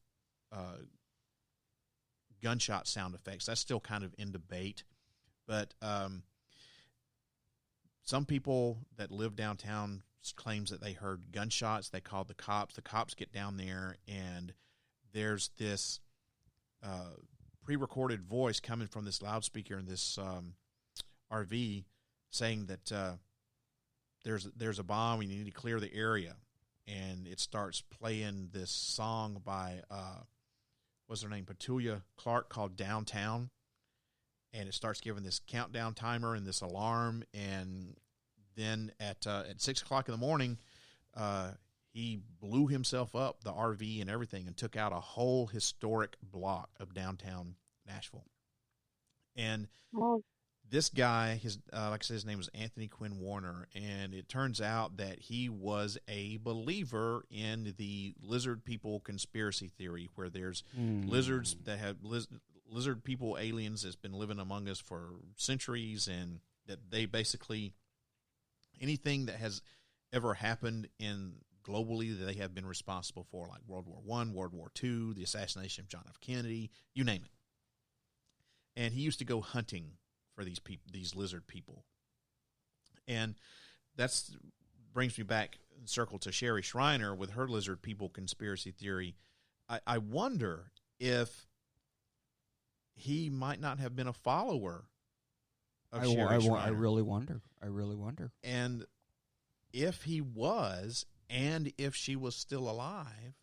gunshot sound effects. That's still kind of in debate, but some people that live downtown claims that they heard gunshots. They called the cops. The cops get down there, and there's this pre-recorded voice coming from this loudspeaker in this RV saying that there's a bomb and you need to clear the area. And it starts playing this song by, what's her name, Petulia Clark, called Downtown. And it starts giving this countdown timer and this alarm. And then at 6 o'clock in the morning, he blew himself up, the RV and everything, and took out a whole historic block of downtown Nashville. And this guy, like I said, his name was Anthony Quinn Warner, and it turns out that he was a believer in the lizard people conspiracy theory, where there's lizards that have lizard people, aliens that's been living among us for centuries, and that they basically, anything that has ever happened globally that they have been responsible for, like World War I, World War II, the assassination of John F. Kennedy, you name it. And he used to go hunting for these lizard people. And that's brings me back in circle to Sherry Shriner with her lizard people conspiracy theory. I wonder if he might not have been a follower of Sherry Shriner. I really wonder. And if he was, and if she was still alive,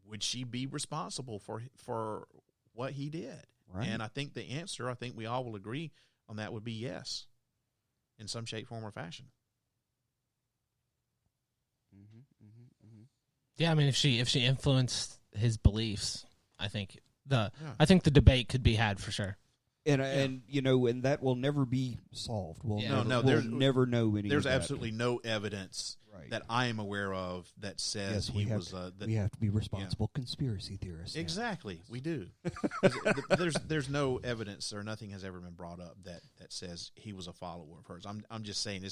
would she be responsible for what he did? Right. And I think the answer, I think we all will agree on that, would be yes, in some shape, form, or fashion. Yeah, I mean, if she influenced his beliefs, I think the debate could be had for sure. And that will never be solved. We'll never know any. There's absolutely no evidence Right. that I am aware of that says we have to be responsible conspiracy theorists. Exactly, Yes. we do. There's no evidence or nothing has ever been brought up that says he was a follower of hers. I'm just saying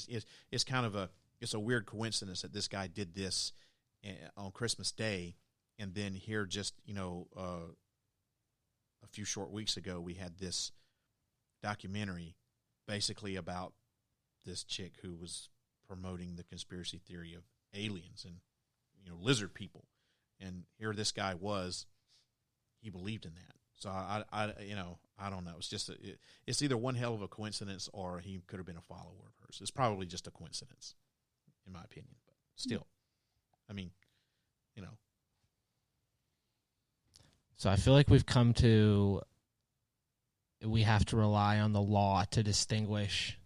it's kind of a weird coincidence that this guy did this on Christmas Day, and then here just a few short weeks ago we had this documentary basically about this chick who was promoting the conspiracy theory of aliens and lizard people, and here this guy he believed in that. So I don't know. It's just it's either one hell of a coincidence or he could have been a follower of hers. It's probably just a coincidence, in my opinion. But still, I mean, So I feel like we have to rely on the law to distinguish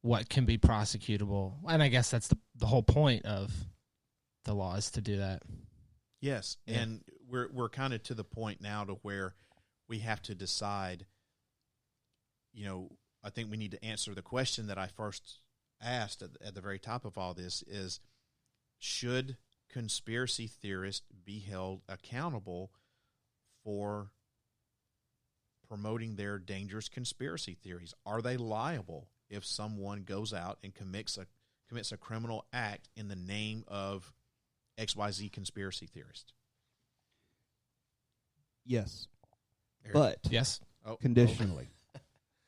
what can be prosecutable. And I guess that's the whole point of the law, is to do that. Yes, Yeah. and we're kind of to the point now to where we have to decide, I think we need to answer the question that I first asked at the very top of all this is, should conspiracy theorists be held accountable for promoting their dangerous conspiracy theories? Are they liable if someone goes out and commits a criminal act in the name of XYZ conspiracy theorist? Yes, Eric? but Yes. conditionally.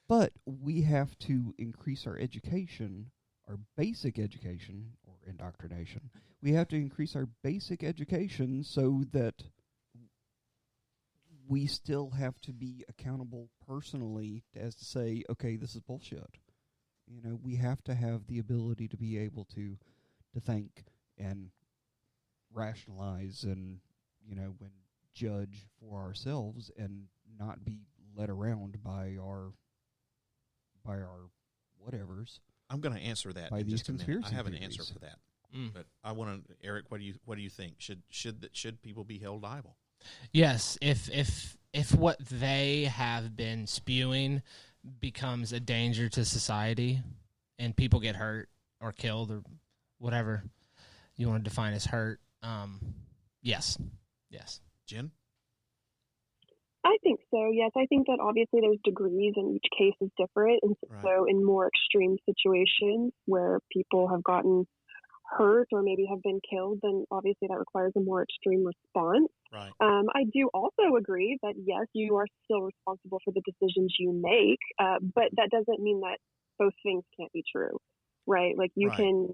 But we have to increase our education, our basic education, or indoctrination. We have to increase our basic education so that we still have to be accountable personally as to say, okay, this is bullshit. We have to have the ability to be able to think and rationalize and, and judge for ourselves and not be led around by our whatevers. I'm going to answer that By in these just a minute. conspiracy I have an theories. answer for that, but I want to, Eric. What do you think? Should people be held liable? Yes, if what they have been spewing becomes a danger to society and people get hurt or killed or whatever you want to define as hurt, yes. Jen? I think so, yes. I think that obviously there's degrees and each case is different. And Right. so in more extreme situations where people have gotten hurt or maybe have been killed, then obviously that requires a more extreme response. Right. I do also agree that, yes, you are still responsible for the decisions you make, but that doesn't mean that both things can't be true, right? Like you can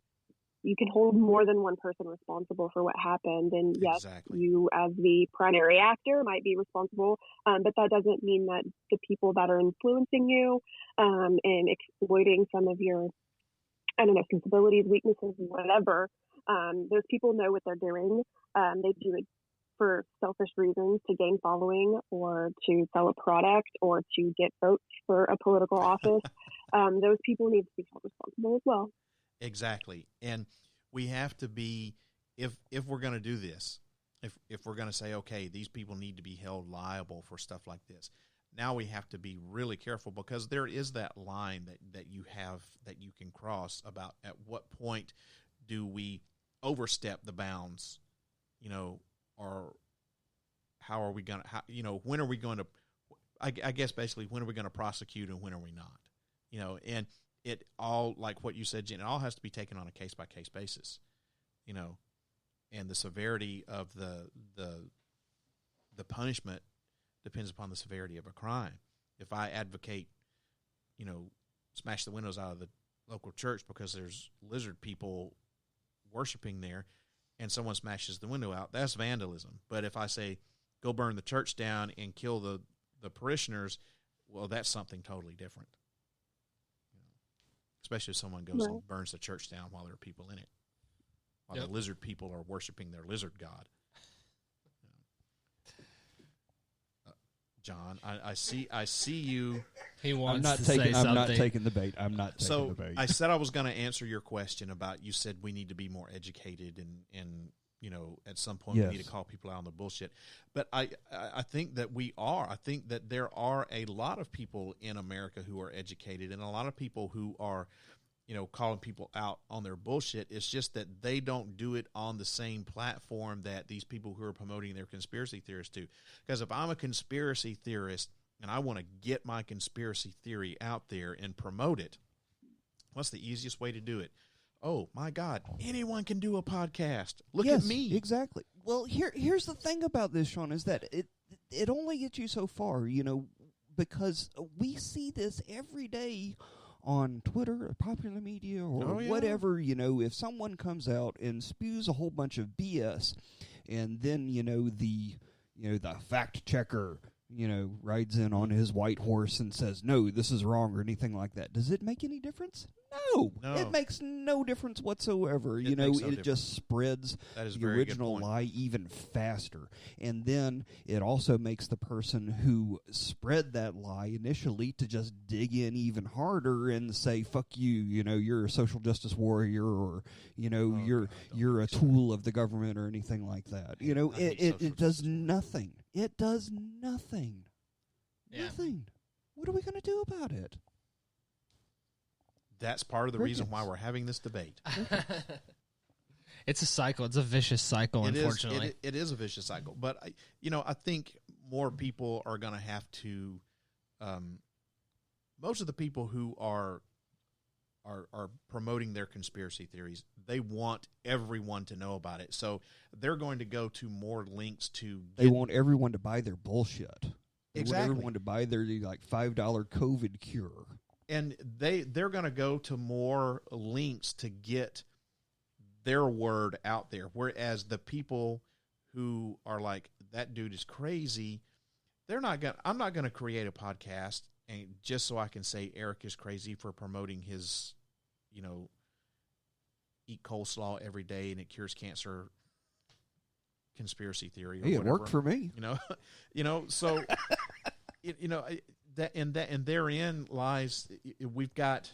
hold more than one person responsible for what happened. And yes, Exactly. you as the primary actor might be responsible, but that doesn't mean that the people that are influencing you and exploiting some of your, sensibilities, weaknesses, whatever, those people know what they're doing. They do it for selfish reasons, to gain following or to sell a product or to get votes for a political office. Those people need to be held responsible as well. Exactly. And we have to be, if we're going to do this, if we're going to say, okay, these people need to be held liable for stuff like this, now we have to be really careful, because there is that line that you can cross about at what point do we overstep the bounds, or how are we going to, when are we going to, I guess basically when are we going to prosecute and when are we not, and it all, like what you said, Jen, it all has to be taken on a case-by-case basis, and the severity of the punishment depends upon the severity of a crime. If I advocate, smash the windows out of the local church because there's lizard people worshiping there and someone smashes the window out, that's vandalism. But if I say, go burn the church down and kill the parishioners, well, that's something totally different. Especially if someone goes and burns the church down while there are people in it, while the lizard people are worshiping their lizard god. John, I see you. He wants I'm not to taking. say I'm something. not taking the bait. I'm not taking the bait. I said I was going to answer your question about, you said we need to be more educated and at some point we need to call people out on the bullshit. But I think that we are. I think that there are a lot of people in America who are educated and a lot of people who are calling people out on their bullshit. It's just that they don't do it on the same platform that these people who are promoting their conspiracy theorists do. Because if I'm a conspiracy theorist and I want to get my conspiracy theory out there and promote it, what's the easiest way to do it? Oh, my God, anyone can do a podcast. Look at me. Exactly. Well, here's the thing about this, Sean, is that it only gets you so far, because we see this every day on Twitter or popular media or whatever. If someone comes out and spews a whole bunch of BS, and then, the fact checker, rides in on his white horse and says, no, this is wrong or anything like that. Does it make any difference? No. It makes no difference whatsoever. It just spreads the original lie even faster. And then it also makes the person who spread that lie initially to just dig in even harder and say, fuck you, you're a social justice warrior, or, you're a tool of the government or anything like that. It does nothing. It does nothing. Yeah. Nothing. What are we going to do about it? That's part of the reason why we're having this debate. It's a cycle. It's a vicious cycle, unfortunately. It is a vicious cycle. But, I think more people are going to have to most of the people who are promoting their conspiracy theories, they want everyone to know about it. So they're going to go to more links to They want everyone to buy their bullshit. They exactly. want everyone to buy their $5 COVID cure. And they're going to go to more links to get their word out there. Whereas the people who are like, that dude is crazy, I'm not going to create a podcast and just so I can say Eric is crazy for promoting his, eat coleslaw every day and it cures cancer conspiracy theory. Or hey, it whatever. Worked for me. So, and therein lies, we've got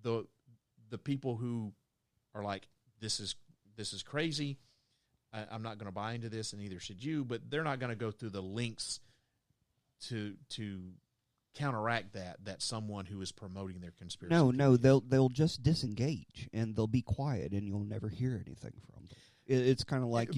the people who are like, this is crazy. I'm not going to buy into this, and neither should you. But they're not going to go through the links to counteract that someone who is promoting their conspiracy. No, they'll just disengage and they'll be quiet, and you'll never hear anything from them. It's kind of like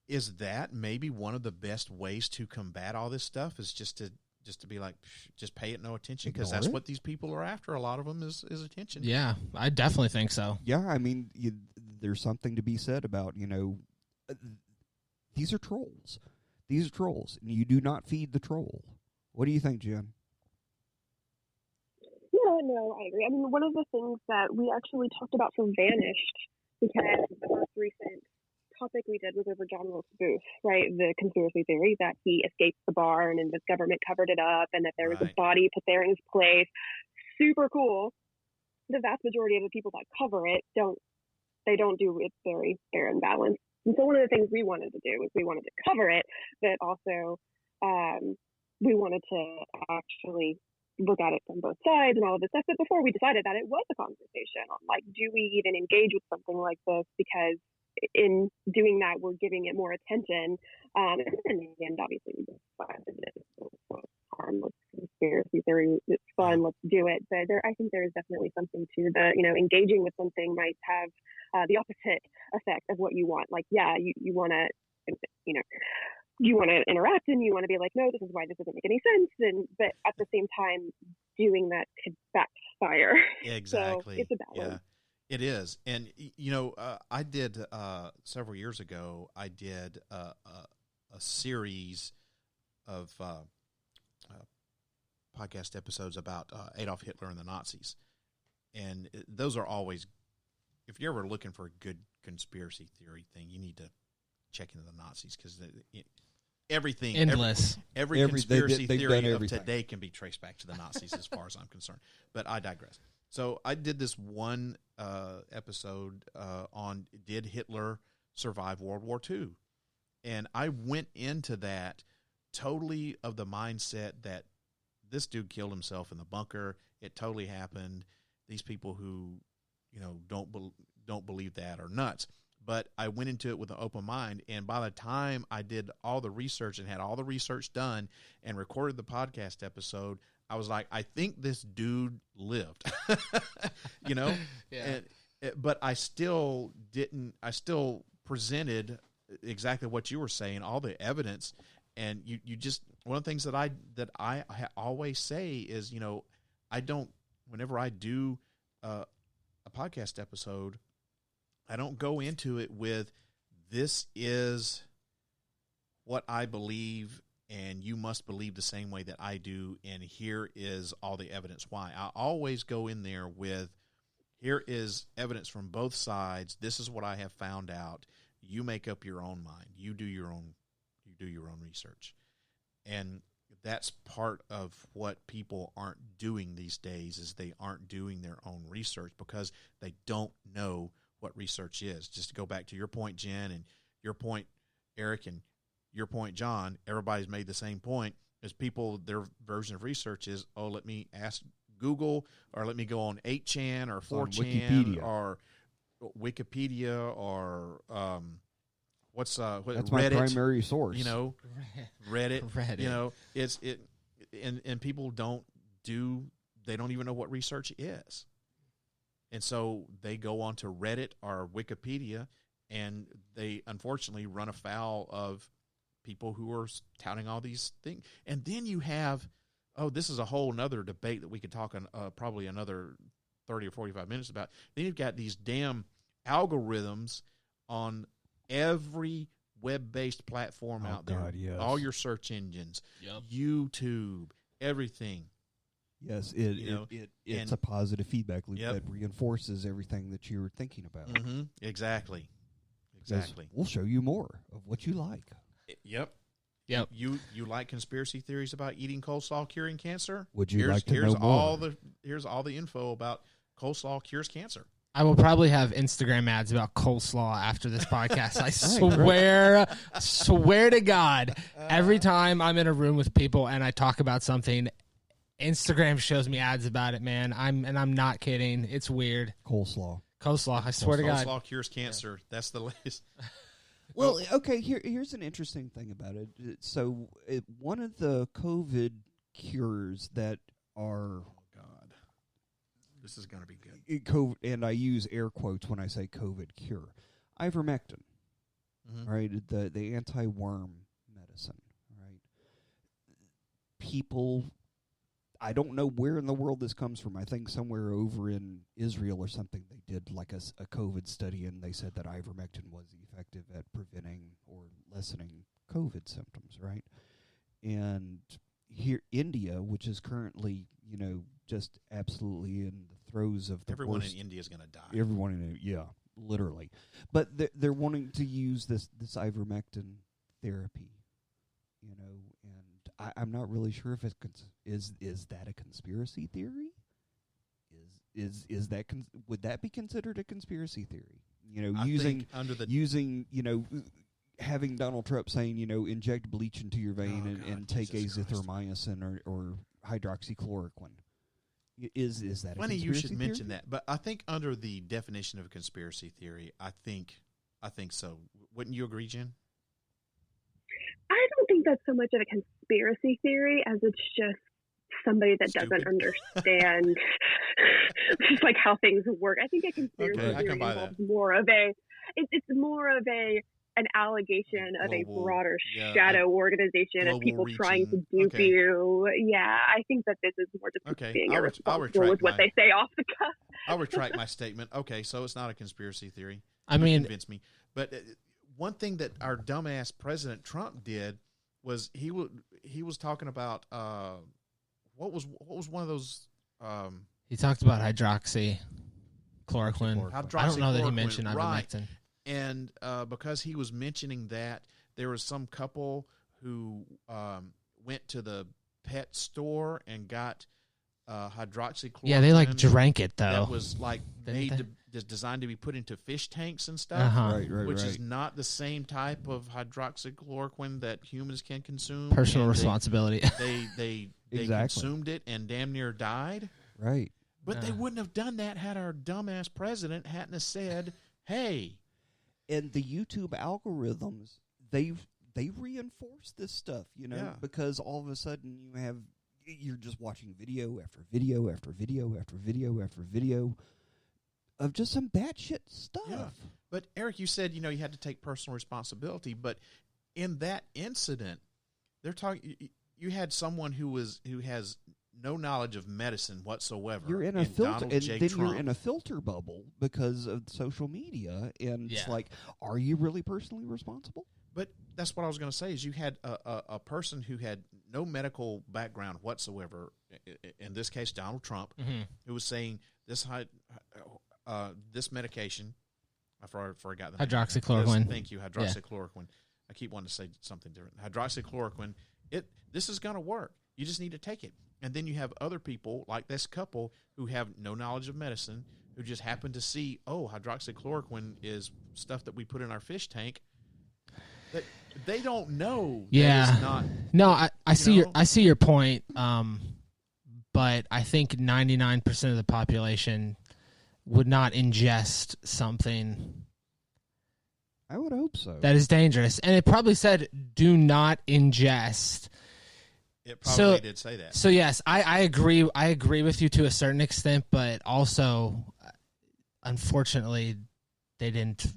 Is that maybe one of the best ways to combat all this stuff? Is just to be like, just pay it no attention, because that's what these people are after. A lot of them is attention. Yeah, I definitely think so. Yeah, I mean, there's something to be said about, these are trolls. These are trolls, and you do not feed the troll. What do you think, Jen? Yeah, no, I agree. I mean, one of the things that we actually talked about for Vanished, because the most recent topic we did was over John Wilkes Booth, right? The conspiracy theory that he escaped the barn and the government covered it up, and that there was a body put there in his place. Super cool. The vast majority of the people that cover it don't do it very fair and balanced. And so one of the things we wanted to do was we wanted to cover it, but also we wanted to actually look at it from both sides and all of this stuff. But before we decided that, it was a conversation on, like, do we even engage with something like this? Because in doing that, we're giving it more attention. And in the end, obviously, we decided it's harmless conspiracy theory. It's fun. Let's do it. But I think there is definitely something to the, engaging with something might have the opposite effect of what you want. Like, yeah, you want to, you want to interact and you want to be like, no, this is why this doesn't make any sense. But at the same time, doing that could backfire. Exactly. So it's a balance. Yeah, it is. And, I did, several years ago, I did a series of podcast episodes about Adolf Hitler and the Nazis. And those are always, if you're ever looking for a good conspiracy theory thing, you need to check into the Nazis, because everything, endless. Every conspiracy theory of today can be traced back to the Nazis, as far as I'm concerned. But I digress. So I did this one episode on, did Hitler survive World War II? And I went into that totally of the mindset that this dude killed himself in the bunker. It totally happened. These people who, don't believe that are nuts. But I went into it with an open mind, and by the time I did all the research and had all the research done and recorded the podcast episode, I was like, I think this dude lived, Yeah. But I still didn't. I still presented exactly what you were saying, all the evidence, and you just one of the things that I always say is, I don't. Whenever I do a podcast episode, I don't go into it with this is what I believe, and you must believe the same way that I do, and here is all the evidence why. I always go in there with, here is evidence from both sides. This is what I have found out. You make up your own mind. You do your own research. And that's part of what people aren't doing these days, is they aren't doing their own research because they don't know what research is. Just to go back to your point, Jen, and your point, Eric, and your point, John, everybody's made the same point, is people, their version of research is, let me ask Google, or let me go on 8chan or 4chan or Wikipedia or what's That's Reddit, my primary source. Reddit. And people don't even know what research is. And so they go on to Reddit or Wikipedia, and they unfortunately run afoul of people who are touting all these things. And then you have, this is a whole nother debate that we could talk on probably another 30 or 45 minutes about. Then you've got these damn algorithms on every web-based platform out there. God, yes. All your search engines, YouTube, everything. Yes, it's a positive feedback loop that reinforces everything that you're thinking about. Mm-hmm. Exactly. We'll show you more of what you like. Yep. You like conspiracy theories about eating coleslaw curing cancer? Would you like to know more? Here's all the info about coleslaw cures cancer. I will probably have Instagram ads about coleslaw after this podcast. I swear to God, every time I'm in a room with people and I talk about something, Instagram shows me ads about it, man. I'm not kidding. It's weird. Coleslaw. I swear to God. Coleslaw cures cancer. Yeah. That's the latest. Well, okay, here's an interesting thing about it. So one of the COVID cures that are... This is going to be good. COVID, and I use air quotes when I say COVID cure. Ivermectin, right? The anti-worm medicine, right? People, I don't know where in the world this comes from. I think somewhere over in Israel or something, they did like a COVID study, and they said that ivermectin was effective at preventing or lessening COVID symptoms, right? And here, India, which is currently, just absolutely in the throes of the everyone worst. In India is going to die. Everyone in India, literally. But they're wanting to use this ivermectin therapy, and I'm not really sure if is that a conspiracy theory? Is that would that be considered a conspiracy theory? Having Donald Trump saying, inject bleach into your vein and take azithromycin or hydroxychloroquine. Is that funny? A conspiracy You should theory? mention that, but I think under the definition of a conspiracy theory, I think so. Wouldn't you agree, Jen? I don't think that's so much of a conspiracy theory as it's just somebody that Stupid. doesn't understand just like how things work. I think a conspiracy Okay, I theory can buy involves that. more of it's more of an allegation of a broader shadow organization of people trying to dupe you. Yeah, I think that this is more just being irresponsible with what they say off the cuff. I'll retract my statement. Okay, so it's not a conspiracy theory. I mean, convince me. But one thing that our dumbass President Trump did was he was talking about what was one of those. He talked about hydroxychloroquine. I don't know that he mentioned ivermectin. Right. And because he was mentioning that, there was some couple who went to the pet store and got hydroxychloroquine. Yeah, they drank it though. That was designed to be put into fish tanks and stuff. Uh-huh. Right. Which is not the same type of hydroxychloroquine that humans can consume. Personal responsibility. They Exactly. consumed it and damn near died. Right. But they wouldn't have done that had our dumbass president hadn't have said, "Hey." And the YouTube algorithms, they reinforce this stuff, because all of a sudden you have you're just watching video after video after video after video after video of just some batshit stuff. Yeah. But Eric, you said, you had to take personal responsibility, but in that incident, they're talking. You had someone who has no knowledge of medicine whatsoever. You're in a and filter, Donald and J. then Trump. you're in a filter bubble because of social media, and it's Yeah. like, are you really personally responsible? But that's what I was going to say. Is you had a person who had no medical background whatsoever. In this case, Donald Trump, who was saying this medication. I forgot the name. Hydroxychloroquine. Thank you, hydroxychloroquine. I keep wanting to say something different. Hydroxychloroquine. This is going to work. You just need to take it. And then you have other people like this couple who have no knowledge of medicine, who just happen to see, hydroxychloroquine is stuff that we put in our fish tank. That they don't know. Yeah. That it's not. No, I see your point. But I think 99% of the population would not ingest something I would hope so. that is dangerous. And it probably said, do not ingest. It probably did say that. So yes, I agree. I agree with you to a certain extent, but also, unfortunately, they didn't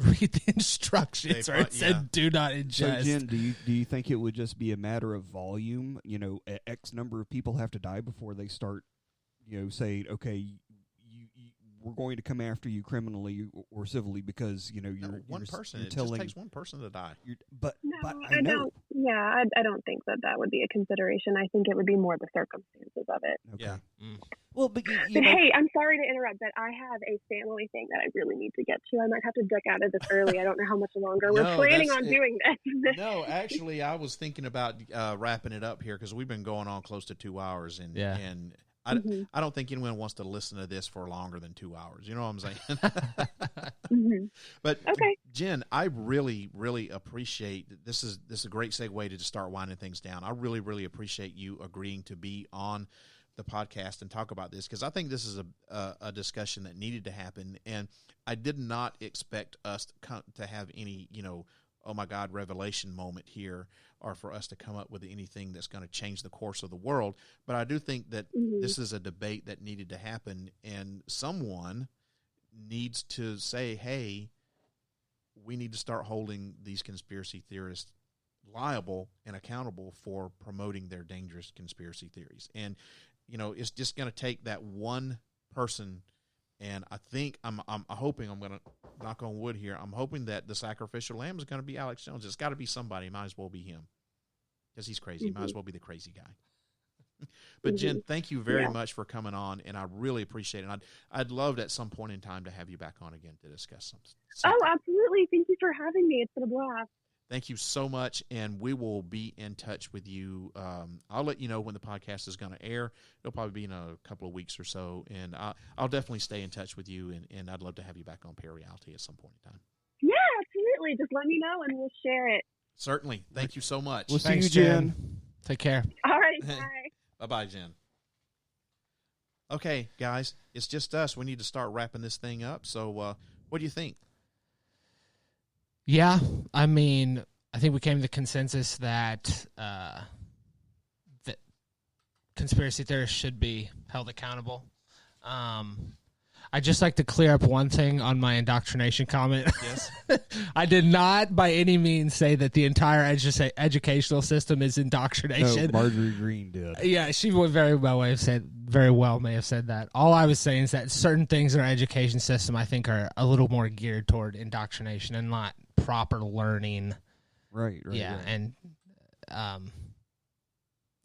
read the instructions, or it said do not ingest. So, Jen, do you think it would just be a matter of volume? X number of people have to die before they start, saying, okay, we're going to come after you criminally or civilly because you're one person. You're it telling, just takes one person to die. But I don't. Yeah, I don't think that would be a consideration. I think it would be more the circumstances of it. Okay. Yeah. Well, but But hey, I'm sorry to interrupt, but I have a family thing that I really need to get to. I might have to duck out of this early. I don't know how much longer we're planning on doing this. No, actually, I was thinking about wrapping it up here because we've been going on close to 2 hours, and I don't think anyone wants to listen to this for longer than 2 hours. You know what I'm saying? But okay. Jen, I really, really appreciate this is a great segue to just start winding things down. I really, really appreciate you agreeing to be on the podcast and talk about this because I think this is a discussion that needed to happen, and I did not expect us to have any oh my God revelation moment here, or for us to come up with anything that's going to change the course of the world. But I do think that this is a debate that needed to happen, and someone needs to say, hey, we need to start holding these conspiracy theorists liable and accountable for promoting their dangerous conspiracy theories. And, it's just going to take that one person. And I think I'm hoping, I'm going to knock on wood here, I'm hoping that the sacrificial lamb is going to be Alex Jones. It's got to be somebody. It might as well be him because he's crazy. He might as well be the crazy guy. But Jen, thank you very much for coming on, and I really appreciate it. And I'd love at some point in time to have you back on again to discuss something. Oh, absolutely. Thank you for having me. It's been a blast. Thank you so much, and we will be in touch with you. I'll let you know when the podcast is going to air. It'll probably be in a couple of weeks or so, and I'll definitely stay in touch with you, and I'd love to have you back on ParaReality at some point in time. Yeah, absolutely. Just let me know, and we'll share it. Certainly. Thank you so much. We'll see you, Jen. Take care. All right, bye. Bye-bye, Jen. Okay, guys, it's just us. We need to start wrapping this thing up. So what do you think? Yeah, I mean, I think we came to the consensus that that conspiracy theorists should be held accountable. I'd just like to clear up one thing on my indoctrination comment. Yes. I did not by any means say that the entire educational system is indoctrination. No, Marjorie Green did. Yeah, she would very well may have said that. All I was saying is that certain things in our education system I think are a little more geared toward indoctrination and not proper learning. Right. Yeah, right. and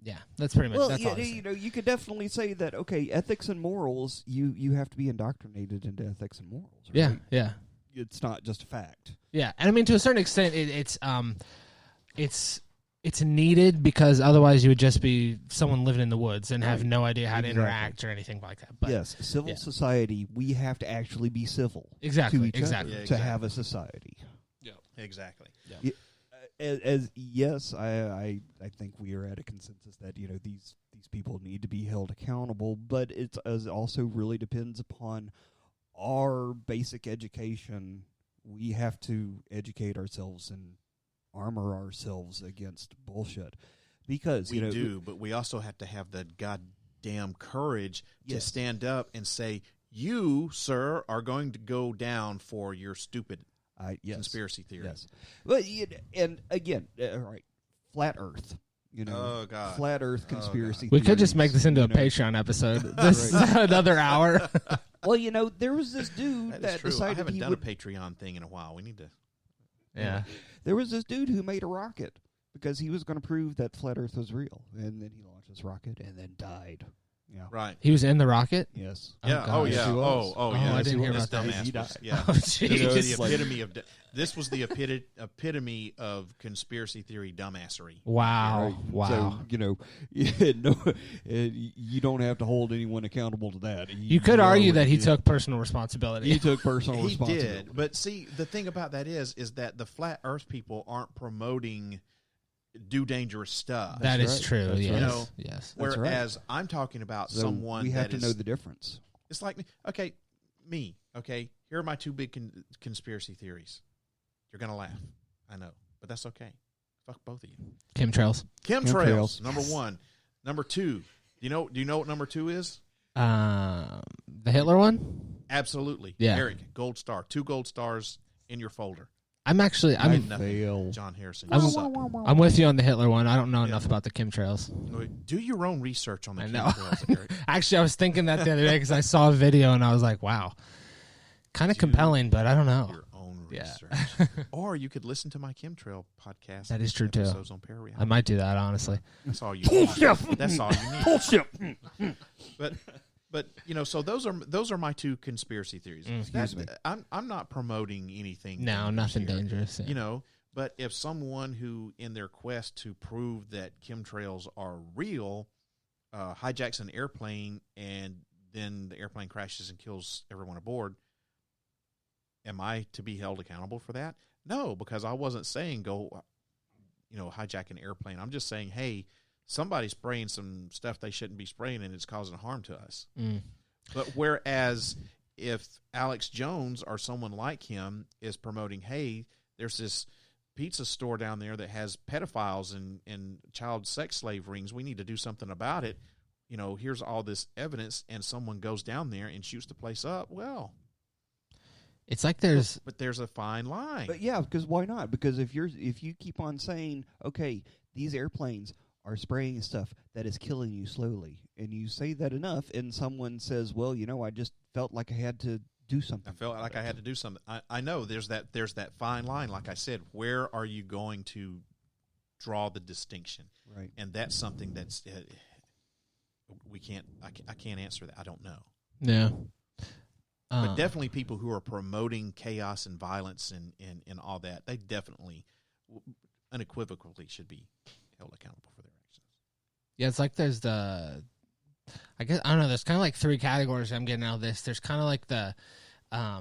yeah, that's pretty much. Well, that's all. you could definitely say that. Okay, ethics and morals. You have to be indoctrinated into ethics and morals. Right? Yeah, yeah, It's not just a fact. yeah. And I mean, to a certain extent, it's needed because otherwise you would just be someone living in the woods and have no idea how to interact or anything like that. But yes, civil society. We have to actually be civil to each other to have a society. Yeah, exactly. Yeah. Yes, I think we are at a consensus that these people need to be held accountable, but it also really depends upon our basic education. We have to educate ourselves and armor ourselves against bullshit. because we do, but we also have to have the goddamn courage to stand up and say, "You, sir, are going to go down for your stupid conspiracy theory." Yes, but and again, all right, flat Earth. Oh God, flat Earth conspiracy. We could just make this into a Patreon episode. This is another hour. Well, there was this dude that decided I haven't done a Patreon thing in a while. We need to. Yeah. There was this dude who made a rocket because he was going to prove that flat Earth was real, and then he launched this rocket and then died. Yeah. Right. He was in the rocket? Yes. Yeah. Oh, yeah. Yes, he was. Yeah. I didn't hear This about that. dumbass He died. was- Yeah. Oh, This was jeez. the epitome of. This was the epitome of conspiracy theory dumbassery. Wow. Right. Wow. So, you don't have to hold anyone accountable to that. You could argue that he took personal responsibility. He took personal He responsibility. did, but see, the thing about that is that the flat Earth people aren't promoting do dangerous stuff. That is right. true. That's Yes. right. You know, Yes. That's Whereas I'm talking about So someone we have that to is- know the difference. It's like okay, me. Okay, here are my two big conspiracy theories. You're gonna laugh, I know, but that's okay. Fuck both of you. Chemtrails. Chemtrails, Chemtrails. number one. Number two. Do you know what number two is? The Hitler one? Absolutely. Yeah. Eric, gold star. 2 gold stars in your folder. I'm I had nothing. fail. John Harrison. I'm- You suck. I'm with you on the Hitler one. I don't know enough about the chemtrails. Do your own research on the I know. chemtrails, Eric. Actually, I was thinking that the other day because I saw a video and I was like, wow. Kind of compelling, but I don't know. Your own Yeah. research. Or you could listen to my chemtrail podcast. That is true, too. Episodes on ParaReality. I might do that, honestly. That's all you need. That's all you need. But so those are my two conspiracy theories. Excuse me. I'm not promoting anything. No, dangerous nothing here. dangerous. Yeah. But if someone who, in their quest to prove that chemtrails are real, hijacks an airplane and then the airplane crashes and kills everyone aboard, am I to be held accountable for that? No, because I wasn't saying go, hijack an airplane. I'm just saying, hey, somebody's spraying some stuff they shouldn't be spraying and it's causing harm to us. Mm. But whereas if Alex Jones or someone like him is promoting, hey, there's this pizza store down there that has pedophiles and child sex slave rings, we need to do something about it. Here's all this evidence, and someone goes down there and shoots the place up. Well, It's like there's but there's a fine line. But yeah, because why not? Because if you keep on saying, okay, these airplanes are spraying stuff that is killing you slowly, and you say that enough, and someone says, well, I just felt like I had to do something. I felt like I had to do something. I know there's that fine line. Like I said, where are you going to draw the distinction? Right. And that's something that's I can't answer that. I don't know. yeah. But definitely people who are promoting chaos and violence and all that, they definitely unequivocally should be held accountable for their actions. Yeah, it's like there's I don't know, there's kind of like 3 categories I'm getting out of this. There's kind of like the I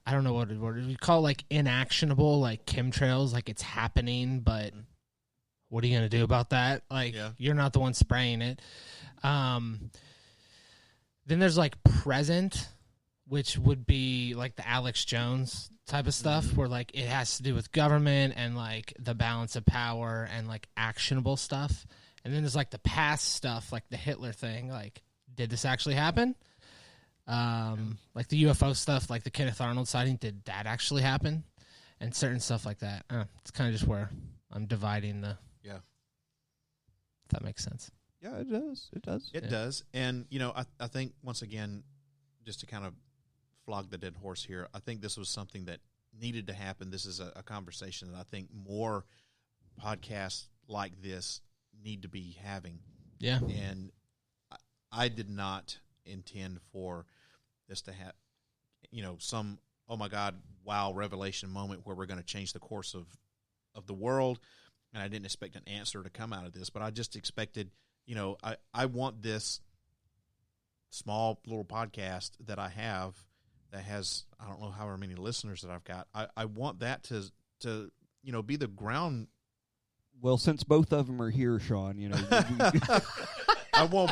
don't know what we call it, like inactionable, like chemtrails, like it's happening, but what are you going to do about that? Like, you're not the one spraying it. Then there's like present, which would be like the Alex Jones type of stuff, where like it has to do with government and like the balance of power and like actionable stuff. And then there's like the past stuff, like the Hitler thing. Like, did this actually happen? Like the UFO stuff, like the Kenneth Arnold sighting, did that actually happen? And certain stuff like that. It's kind of just where I'm dividing the. Yeah. If that makes sense. Yeah, it does. It does. It does. And, I think, once again, just to kind of flog the dead horse here, I think this was something that needed to happen. This is a conversation that I think more podcasts like this need to be having. Yeah. And I did not intend for this to have, some, oh my God, wow, revelation moment where we're going to change the course of the world. And I didn't expect an answer to come out of this, but I just expected, I want this small little podcast that I have that has, I don't know however many listeners that I've got. I want that to be the ground. Well, since both of them are here, Sean, I want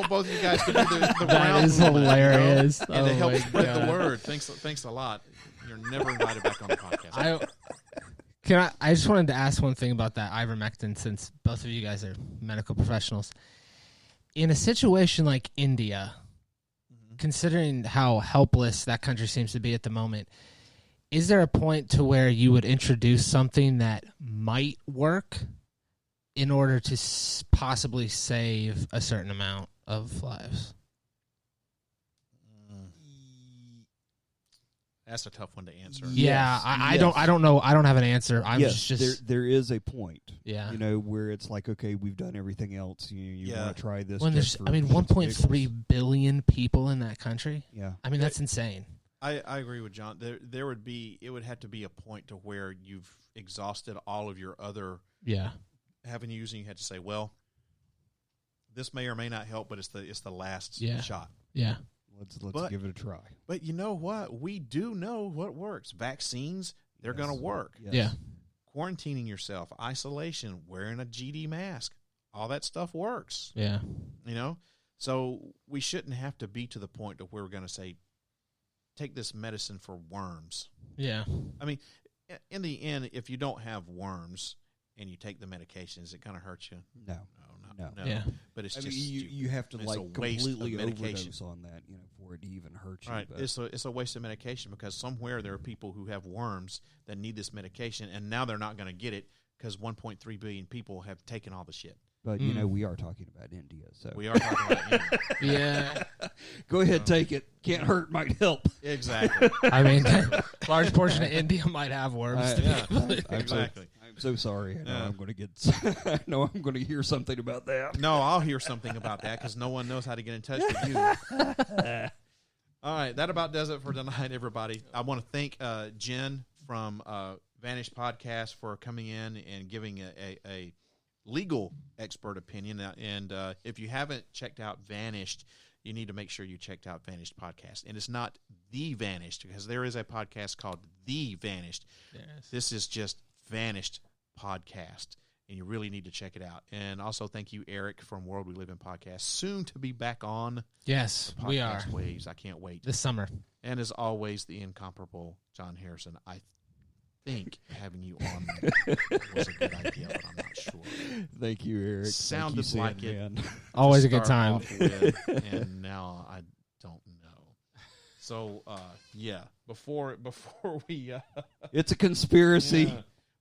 both of you guys to be the That ground is movement, hilarious. and Oh to help my spread God. the word. Thanks a lot. You're never invited back on the podcast. I just wanted to ask one thing about that ivermectin, since both of you guys are medical professionals. In a situation like India, considering how helpless that country seems to be at the moment, is there a point to where you would introduce something that might work in order to possibly save a certain amount of lives? That's a tough one to answer. Yeah, Yes, I don't know. I don't have an answer. I'm just there is a point. Yeah. Where it's like, okay, we've done everything else. You want to try this. When there's, just for 1.3 billion people in that country. Yeah. I mean, that's insane. I agree with John. It would have to be a point to where you've exhausted all of your other avenues, and you had to say, well, this may or may not help, but it's the last shot. Yeah. Let's give it a try. But you know what? We do know what works. Vaccines, they're going to work. Yes. Yeah. Quarantining yourself, isolation, wearing a GD mask, all that stuff works. Yeah. So we shouldn't have to be to the point to where we're going to say, take this medicine for worms. Yeah. I mean, in the end, if you don't have worms and you take the medication, is it going to hurt you? No. Yeah. But it's just you have to it's a waste of completely medication. overdose on that, for it to even hurt you. Right. But It's a waste of medication, because somewhere there are people who have worms that need this medication, and now they're not going to get it because 1.3 billion people have taken all the shit. But we are talking about India, so We are talking about India. Yeah. go ahead, take it. Can't hurt, might help. Exactly. I mean, large portion of India might have worms. Exactly. I'm so sorry. I know Yeah. I'm going to get. I know I'm going to hear something about that. No, I'll hear something about that because no one knows how to get in touch with you. All right, that about does it for tonight, everybody. I want to thank Jen from Vanish Podcast for coming in and giving a legal expert opinion. And if you haven't checked out Vanished, you need to make sure you checked out Vanished Podcast. And it's not The Vanished, because there is a podcast called The Vanished. Yes. This is just Vanished Podcast, and you really need to check it out. And also thank you, Eric from World We Live in Podcast, soon to be back on Yes, the we are. podcast waves. I can't wait. This summer. And as always, the incomparable John Harrison. I think having you on was a good idea, but I'm not sure. Thank you, Eric. Sounded Thank you, like Sandman. it. Always to a good start time. off with, and now I don't know. So, before we It's a conspiracy.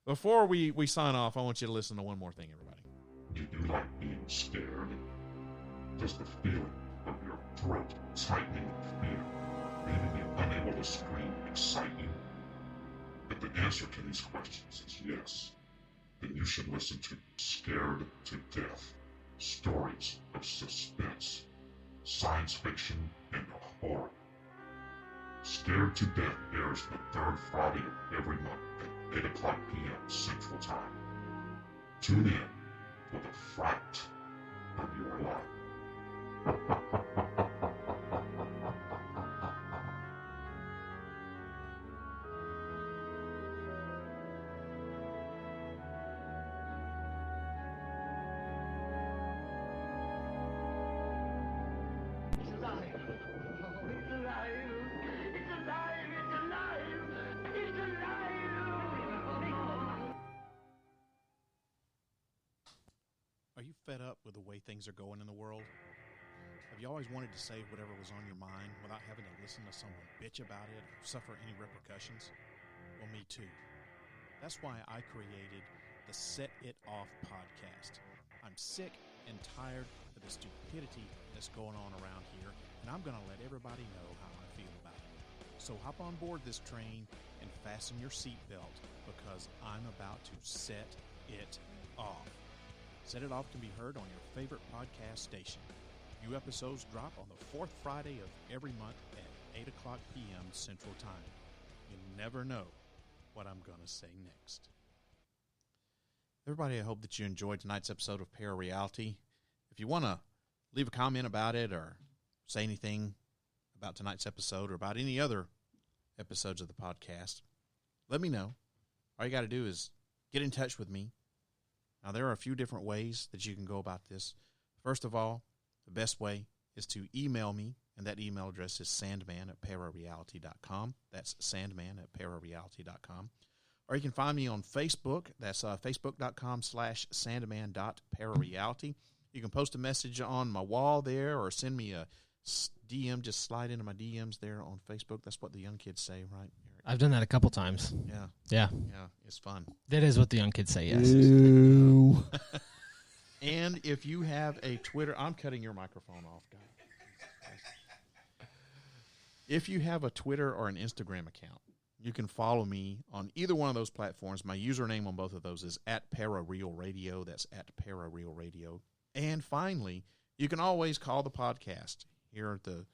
before we sign off, I want you to listen to one more thing, everybody. Do you like being scared? Does the feeling of your throat tightening with fear, leaving you unable to scream, excite you? If the answer to these questions is yes, then you should listen to Scared to Death, stories of suspense, science fiction, and horror. Scared to Death airs the third Friday of every month at 8 o'clock p.m. Central Time. Tune in for the fright of your life. Are you fed up with the way things are going in the world? Have you always wanted to say whatever was on your mind without having to listen to someone bitch about it or suffer any repercussions? Well, me too. That's why I created the Set It Off podcast. I'm sick and tired of the stupidity that's going on around here, and I'm going to let everybody know how I feel about it. So hop on board this train and fasten your seatbelt, because I'm about to set it off. Set It Off can be heard on your favorite podcast station. New episodes drop on the fourth Friday of every month at 8 o'clock p.m. Central Time. You never know what I'm going to say next. Everybody, I hope that you enjoyed tonight's episode of ParaReality. If you want to leave a comment about it or say anything about tonight's episode or about any other episodes of the podcast, let me know. All you got to do is get in touch with me. Now, there are a few different ways that you can go about this. First of all, the best way is to email me, and that email address is sandman@parareality.com. That's sandman@parareality.com. Or you can find me on Facebook. That's facebook.com/sandman.parareality. You can post a message on my wall there or send me a DM. Just slide into my DMs there on Facebook. That's what the young kids say, right, Eric? I've done that a couple times. Yeah. Yeah. Yeah, it's fun. That is what the young kids say, yes. Ew. And if you have a Twitter, I'm cutting your microphone off, guys. If you have a Twitter or an Instagram account, you can follow me on either one of those platforms. My username on both of those is @ParaRealRadio. That's @ParaRealRadio. And finally, you can always call the podcast here at the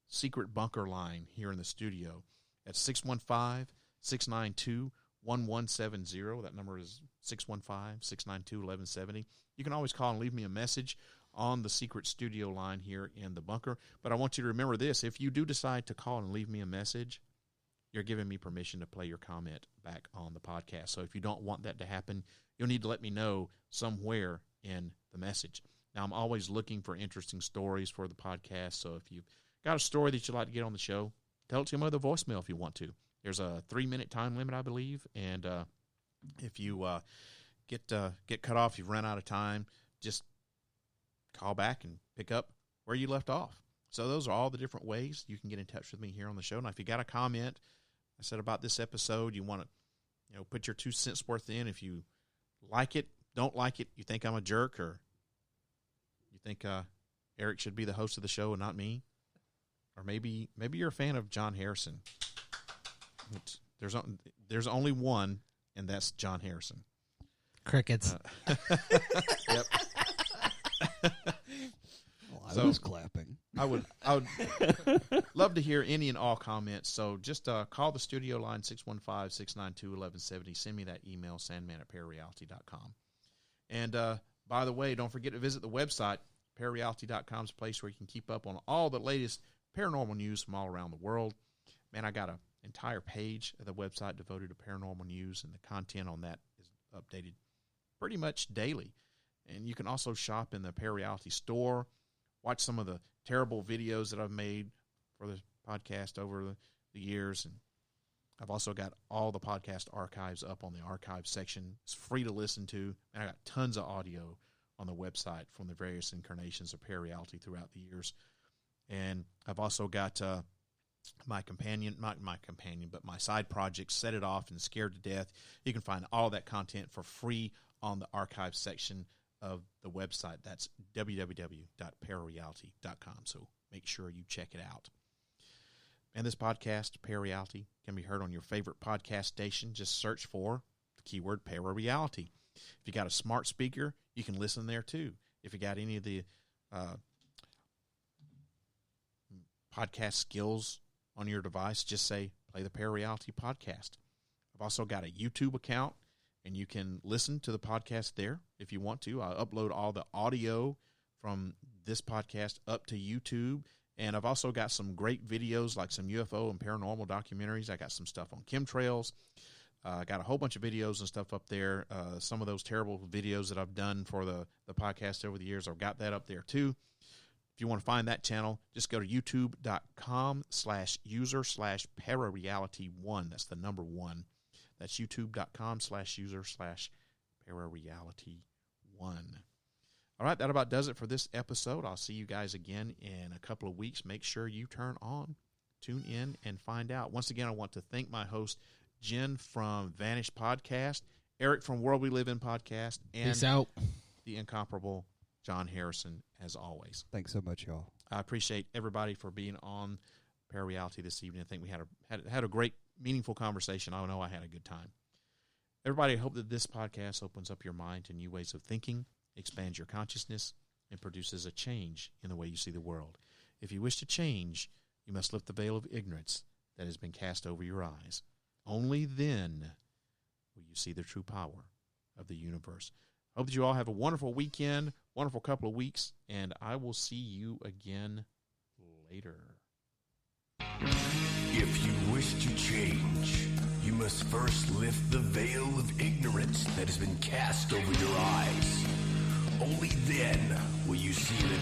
secret bunker line here in the studio at 615-692-1170. That number is 615-692-1170. You can always call and leave me a message on the secret studio line here in the bunker. But I want you to remember this. If you do decide to call and leave me a message, you're giving me permission to play your comment back on the podcast. So if you don't want that to happen, you'll need to let me know somewhere in the message. Now, I'm always looking for interesting stories for the podcast. So if you've got a story that you'd like to get on the show, tell it to me with a voicemail if you want to. There's a 3-minute time limit, I believe. And if you get cut off, you've run out of time, just call back and pick up where you left off. So those are all the different ways you can get in touch with me here on the show. Now, if you got a comment I said about this episode, you want to put your 2 cents worth in. If you like it, don't like it, you think I'm a jerk, or you think Eric should be the host of the show and not me, or maybe you're a fan of John Harrison. There's only one, and that's John Harrison. Crickets. Yep. I was clapping. I would love to hear any and all comments. So just call the studio line 615-692-1170. Send me that email, sandman@parareality.com. And by the way, don't forget to visit the website. ParaReality.com is a place where you can keep up on all the latest paranormal news from all around the world. Man, I got an entire page of the website devoted to paranormal news, and the content on that is updated pretty much daily. And you can also shop in the ParaReality store, watch some of the terrible videos that I've made for the podcast over the years. And I've also got all the podcast archives up on the archive section. It's free to listen to. And I got tons of audio on the website from the various incarnations of ParaReality throughout the years. And I've also got my side project, Set It Off and Scared to Death. You can find all that content for free on the archive section of the website. That's www.parareality.com. So make sure you check it out. And this podcast, ParaReality, can be heard on your favorite podcast station. Just search for the keyword ParaReality. If you got a smart speaker, you can listen there too. If you got any of the podcast skills on your device, just say, play the ParaReality podcast. I've also got a YouTube account, and you can listen to the podcast there if you want to. I upload all the audio from this podcast up to YouTube. And I've also got some great videos, like some UFO and paranormal documentaries. I got some stuff on chemtrails. I got a whole bunch of videos and stuff up there. Some of those terrible videos that I've done for the podcast over the years, I've got that up there too. If you want to find that channel, just go to youtube.com/user/parareality1. That's the number 1. That's youtube.com/user/parareality1. All right, that about does it for this episode. I'll see you guys again in a couple of weeks. Make sure you tune in, and find out. Once again, I want to thank my host, Jen from Vanish Podcast, Eric from World We Live In Podcast, and Peace out. The incomparable John Harrison, as always. Thanks so much, y'all. I appreciate everybody for being on ParaReality this evening. I think we had a great, meaningful conversation. I know I had a good time. Everybody, I hope that this podcast opens up your mind to new ways of thinking, expands your consciousness, and produces a change in the way you see the world. If you wish to change, you must lift the veil of ignorance that has been cast over your eyes. Only then will you see the true power of the universe. I hope that you all have a wonderful weekend, wonderful couple of weeks, and I will see you again later. If you wish to change, you must first lift the veil of ignorance that has been cast over your eyes. Only then will you see the